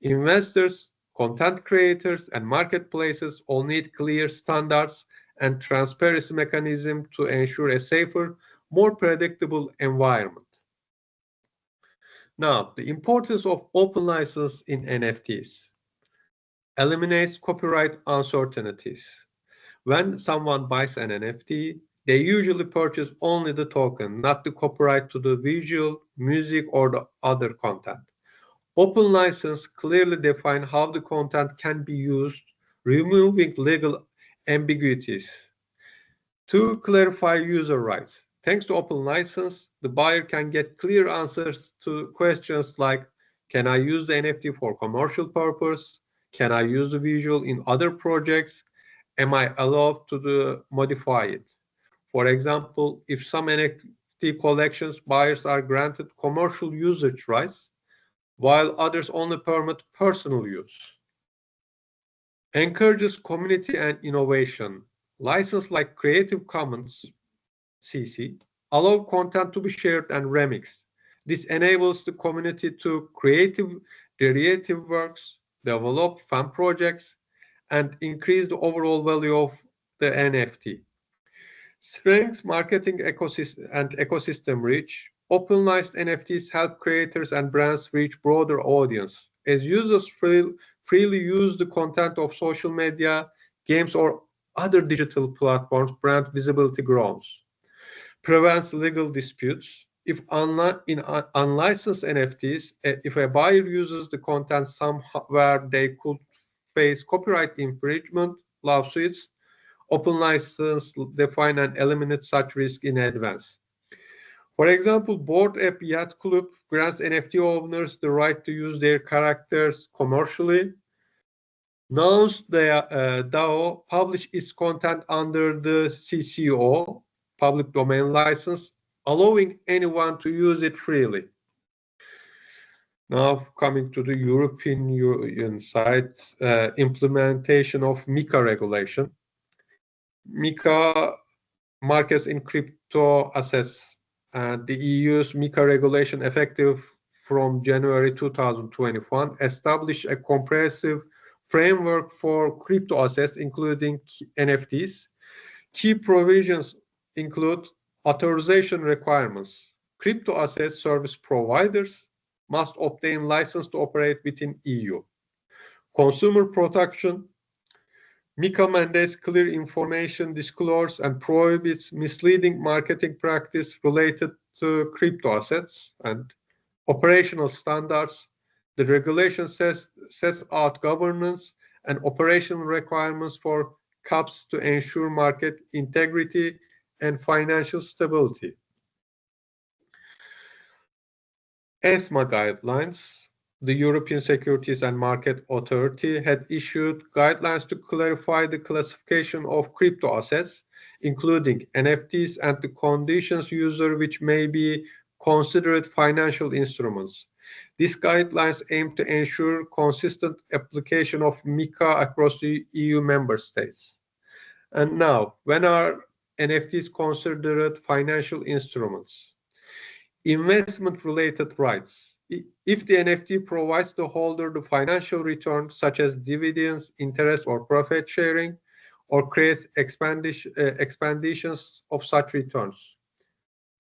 [SPEAKER 3] Investors, content creators, and marketplaces all need clear standards and transparency mechanisms to ensure a safer, more predictable environment. Now, the importance of open license in NFTs. Eliminates copyright uncertainties. When someone buys an NFT, they usually purchase only the token, not the copyright to the visual, music, or the other content. Open license clearly define how the content can be used, removing legal ambiguities. To clarify user rights. Thanks to open license, the buyer can get clear answers to questions like, can I use the NFT for commercial purpose? Can I use the visual in other projects? Am I allowed to modify it? For example, if some NFT collections, buyers are granted commercial usage rights, while others only permit personal use. Encourages community and innovation. License like Creative Commons, CC, allow content to be shared and remixed. This enables the community to creative works, develop fan projects, and increase the overall value of the NFT. Strengths marketing ecosystem reach. Open licensed NFTs help creators and brands reach broader audience. As users freely use the content of social media, games, or other digital platforms, brand visibility grows. Prevents legal disputes. If unlicensed NFTs, if a buyer uses the content somewhere, they could face copyright infringement lawsuits. Open license define and eliminate such risk in advance. For example, Bored Ape Yacht Club grants NFT owners the right to use their characters commercially. Nouns DAO publish its content under the CCO, public domain license, allowing anyone to use it freely. Now coming to the European Union side, implementation of MiCA regulation. MiCA markets in crypto assets, and the EU's MiCA regulation effective from January 2021 established a comprehensive framework for crypto assets, including NFTs. Key provisions include authorization requirements. Crypto asset service providers must obtain license to operate within EU. Consumer protection. MiCA mandates clear information disclosure and prohibits misleading marketing practice related to crypto assets. And operational standards. The regulation sets out governance and operational requirements for CAPs to ensure market integrity and financial stability. ESMA guidelines. The European Securities and Market Authority had issued guidelines to clarify the classification of crypto assets, including NFTs, and the conditions user which may be considered financial instruments. These guidelines aim to ensure consistent application of MiCA across the EU member states. And now, when are NFTs considered financial instruments? Investment-related rights. If the NFT provides the holder the financial return, such as dividends, interest, or profit sharing, or creates expansions of such returns.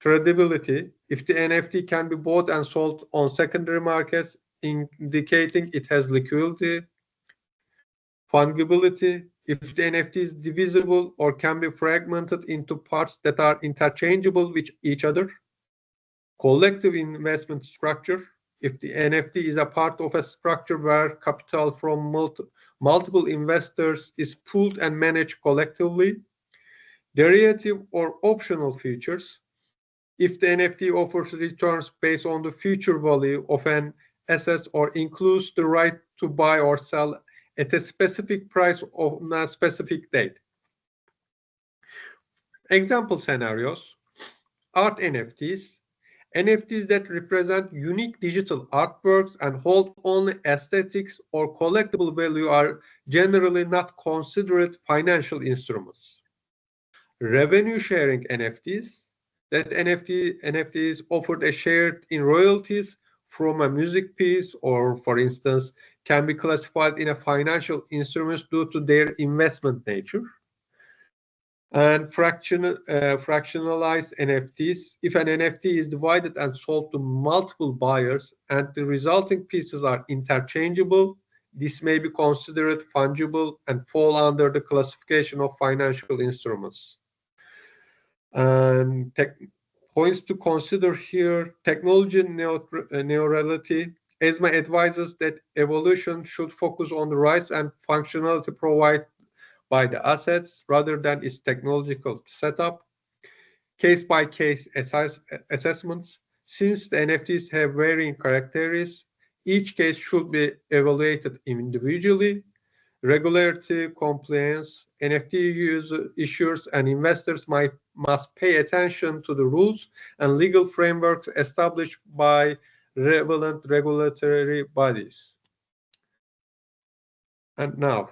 [SPEAKER 3] Tradability. If the NFT can be bought and sold on secondary markets, indicating it has liquidity. Fungibility. If the NFT is divisible or can be fragmented into parts that are interchangeable with each other. Collective investment structure. If the NFT is a part of a structure where capital from multiple investors is pooled and managed collectively. Derivative or optional features. If the NFT offers returns based on the future value of an asset or includes the right to buy or sell at a specific price on a specific date. Example scenarios. Art NFTs. NFTs that represent unique digital artworks and hold only aesthetics or collectible value are generally not considered financial instruments. Revenue sharing NFTs. That NFTs offered a share in royalties from a music piece, or for instance, can be classified in a financial instruments due to their investment nature. And fractionalized NFTs. If an NFT is divided and sold to multiple buyers and the resulting pieces are interchangeable, this may be considered fungible and fall under the classification of financial instruments. And points to consider here: technology neutrality. ESMA advises that evolution should focus on the rights and functionality provided by the assets rather than its technological setup. Case-by-case assessments. Since the NFTs have varying characteristics, each case should be evaluated individually. Regularity, compliance. NFT issuers and investors must pay attention to the rules and legal frameworks established by relevant regulatory bodies. And now,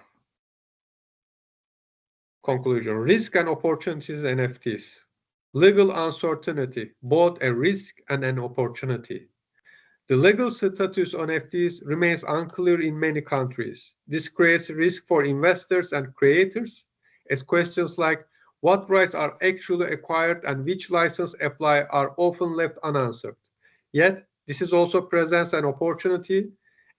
[SPEAKER 3] conclusion. Risk and opportunities NFTs. Legal uncertainty, both a risk and an opportunity. The legal status on NFTs remains unclear in many countries. This creates risk for investors and creators, as questions like what rights are actually acquired and which license apply are often left unanswered. Yet, this is also presents an opportunity,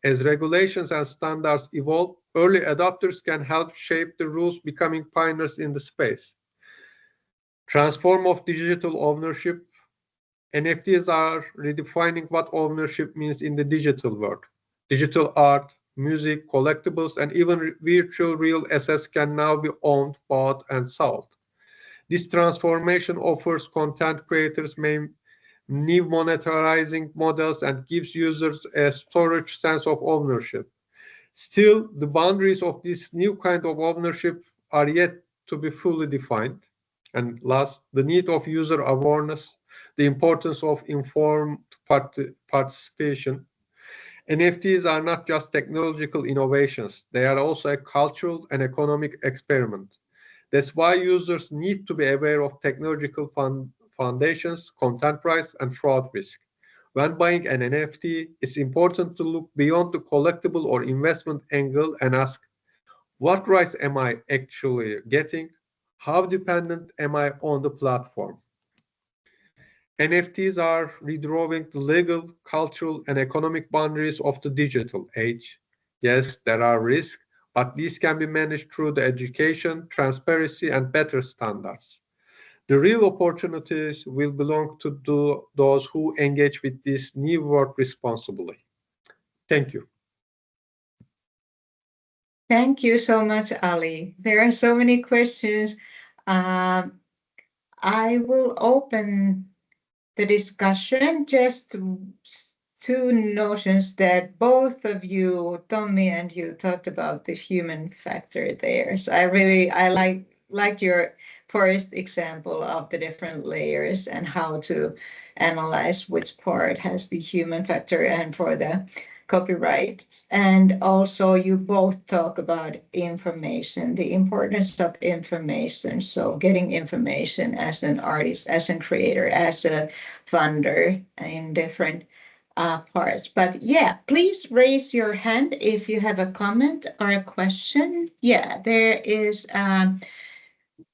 [SPEAKER 3] As regulations and standards evolve, early adopters can help shape the rules, becoming pioneers in the space. Transform of digital ownership. NFTs are redefining what ownership means in the digital world. Digital art, music, collectibles, and even virtual real assets can now be owned, bought, and sold. This transformation offers content creators new monetizing models and gives users a storage sense of ownership. Still, the boundaries of this new kind of ownership are yet to be fully defined. And last, the need of user awareness, the importance of informed participation. NFTs are not just technological innovations, they are also a cultural and economic experiment. That's why users need to be aware of technological foundations, content price, and fraud risk. When buying an NFT, it's important to look beyond the collectible or investment angle and ask, what rights am I actually getting? How dependent am I on the platform? NFTs are redrawing the legal, cultural, and economic boundaries of the digital age. Yes, there are risks, but these can be managed through the education, transparency, and better standards. The real opportunities will belong to those who engage with this new world responsibly. Thank you.
[SPEAKER 1] Thank you so much, Ali. There are so many questions. I will open the discussion, just two notions that both of you, Tommi and you, talked about this human factor there. So I liked your first example of the different layers and how to analyze which part has the human factor and for the copyright. And also you both talk about information, the importance of information. So getting information as an artist, as a creator, as a funder in different parts. But yeah, please raise your hand if you have a comment or a question. Yeah, there is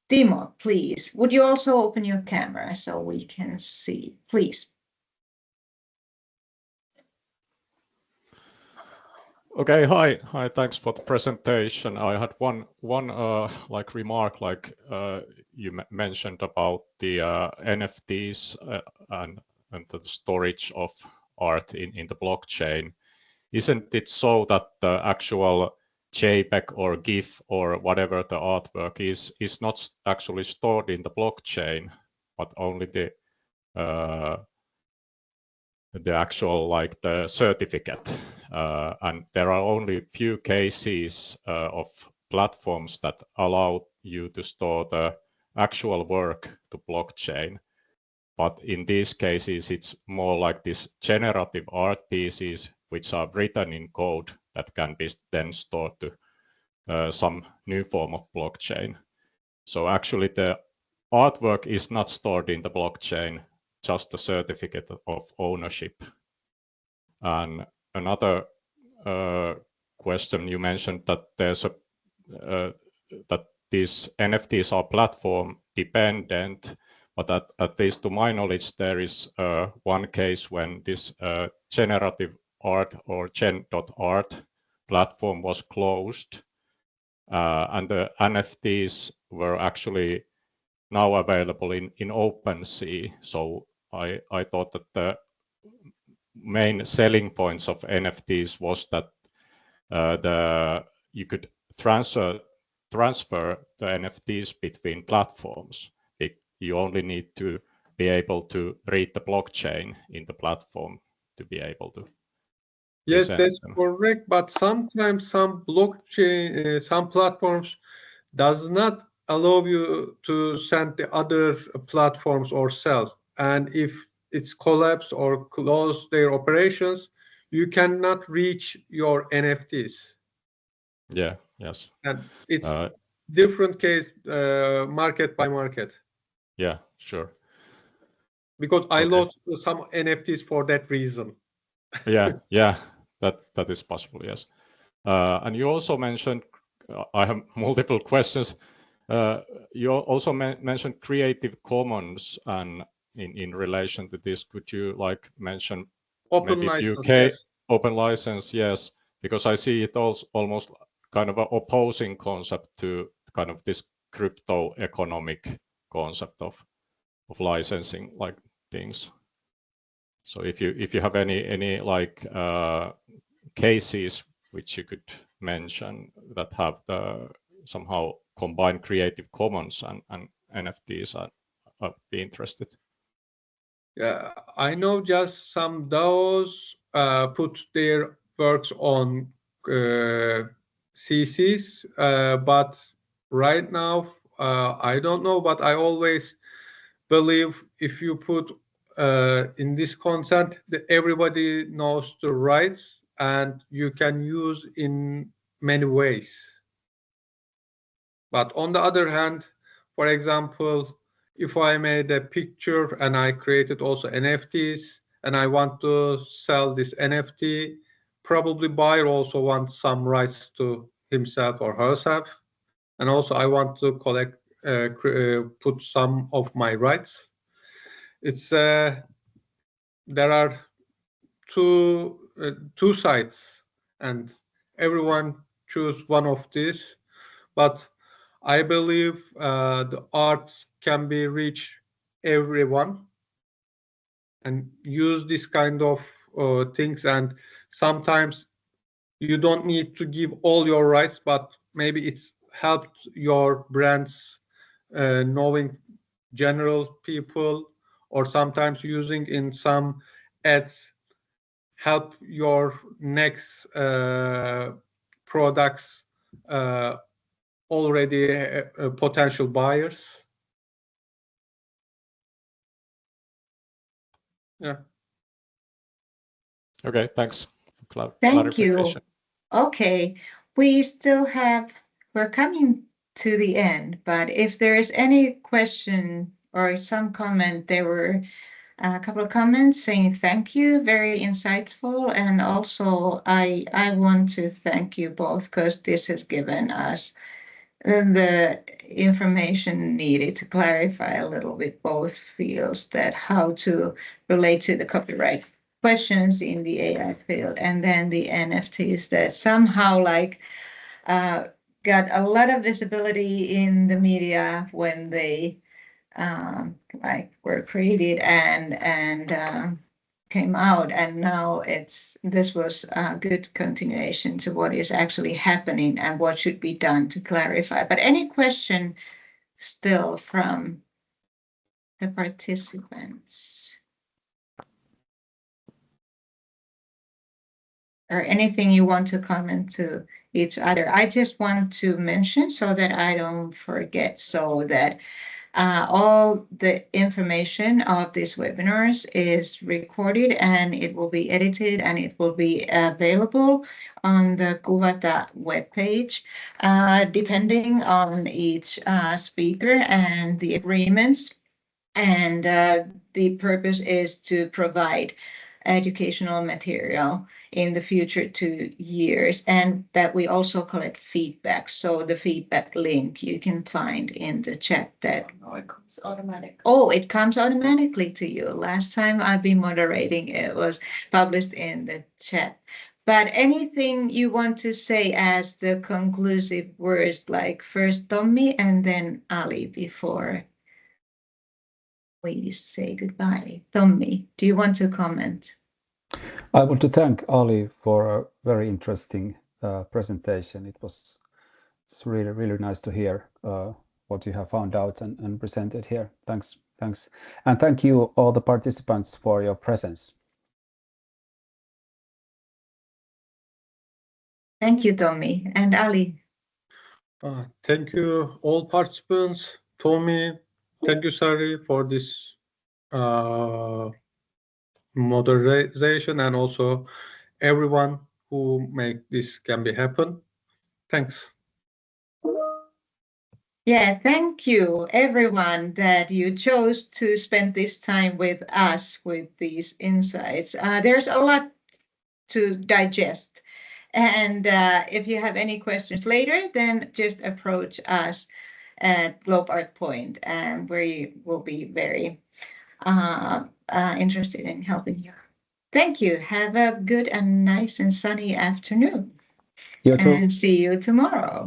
[SPEAKER 1] Timo, please. Would you also open your camera so we can see, please?
[SPEAKER 4] Okay, hi, thanks for the presentation. I had one remark, you mentioned about the NFTs and the storage of art in the blockchain. Isn't it so that the actual JPEG or GIF or whatever the artwork is not actually stored in the blockchain, but only the actual the certificate, and there are only few cases of platforms that allow you to store the actual work to blockchain. But in these cases, it's more like these generative art pieces which are written in code that can be then stored to some new form of blockchain. So actually the artwork is not stored in the blockchain, just a certificate of ownership. And another question, you mentioned that there's that these NFTs are platform dependent, but at least to my knowledge, there is one case when this generative art or gen.art platform was closed, and the NFTs were actually now available in OpenSea. So I thought that the main selling points of NFTs was that you could transfer the NFTs between platforms. You only need to be able to read the blockchain in the platform to be able to.
[SPEAKER 3] Yes, that's correct. But sometimes some blockchain, some platforms does not allow you to send the other platforms or sell. And if it's collapse or close their operations, you cannot reach your NFTs.
[SPEAKER 4] Yeah, yes.
[SPEAKER 3] And it's different case, market by market.
[SPEAKER 4] Yeah, sure.
[SPEAKER 3] Because I lost some NFTs for that reason.
[SPEAKER 4] Yeah, that is possible, yes. And you also mentioned, I have multiple questions. You also mentioned Creative Commons, and in relation to this, could you mention
[SPEAKER 3] open
[SPEAKER 4] maybe
[SPEAKER 3] license,
[SPEAKER 4] UK
[SPEAKER 3] yes.
[SPEAKER 4] Open license, yes. because I see it also almost kind of an opposing concept to kind of this crypto economic concept of licensing like things. So if you have any like cases which you could mention that have the somehow combined Creative Commons and NFTs, I'd be interested.
[SPEAKER 3] Yeah, I know just some DAOs put their works on CCs, but right now I don't know, but I always believe if you put in this content that everybody knows the rights and you can use in many ways. But on the other hand, for example, if I made a picture and I created also NFTs and I want to sell this NFT, probably buyer also wants some rights to himself or herself. And also I want to collect, put some of my rights. It's there are two sides and everyone choose one of these, but I believe the arts can be reach everyone and use this kind of things, and sometimes you don't need to give all your rights, but maybe it's helped your brands knowing general people, or sometimes using in some ads help your next products already potential buyers. Yeah.
[SPEAKER 4] Okay, thanks.
[SPEAKER 1] Thank you. Okay, we're coming to the end, but if there is any question or some comment, there were a couple of comments saying thank you, very insightful, and also I want to thank you both because this has given us the information needed to clarify a little bit both fields, that how to relate to the copyright questions in the AI field, and then the NFTs that somehow like got a lot of visibility in the media when they like were created and came out, and now this was a good continuation to what is actually happening and what should be done to clarify. But any question still from the participants? Or anything you want to comment to each other? I just want to mention so that I don't forget, so that all the information of these webinars is recorded and it will be edited and it will be available on the Kuvata webpage, depending on each speaker and the agreements. And the purpose is to provide educational material in the future 2 years, and that we also collect feedback. So the feedback link you can find in the chat. That
[SPEAKER 5] it comes automatically.
[SPEAKER 1] Oh, it comes automatically to you. Last time I've been moderating, it was published in the chat. But anything you want to say as the conclusive words, like first Tommi and then Ali, before we say goodbye? Tommi, do you want to comment?
[SPEAKER 2] I want to thank Ali for a very interesting presentation. It's really nice to hear what you have found out and presented here. Thanks. And thank you all the participants for your presence.
[SPEAKER 1] Thank you, Tommi. And Ali?
[SPEAKER 3] Thank you all participants. Tommi, thank you, Sari, for this moderation, and also everyone who make this can be happen. Thanks.
[SPEAKER 1] Yeah, thank you everyone that you chose to spend this time with us with these insights. There's a lot to digest, and if you have any questions later, then just approach us at Globe Art Point, and we will be very interested in helping you. Thank you. Have a good and nice and sunny afternoon.
[SPEAKER 2] You too.
[SPEAKER 1] And see you tomorrow.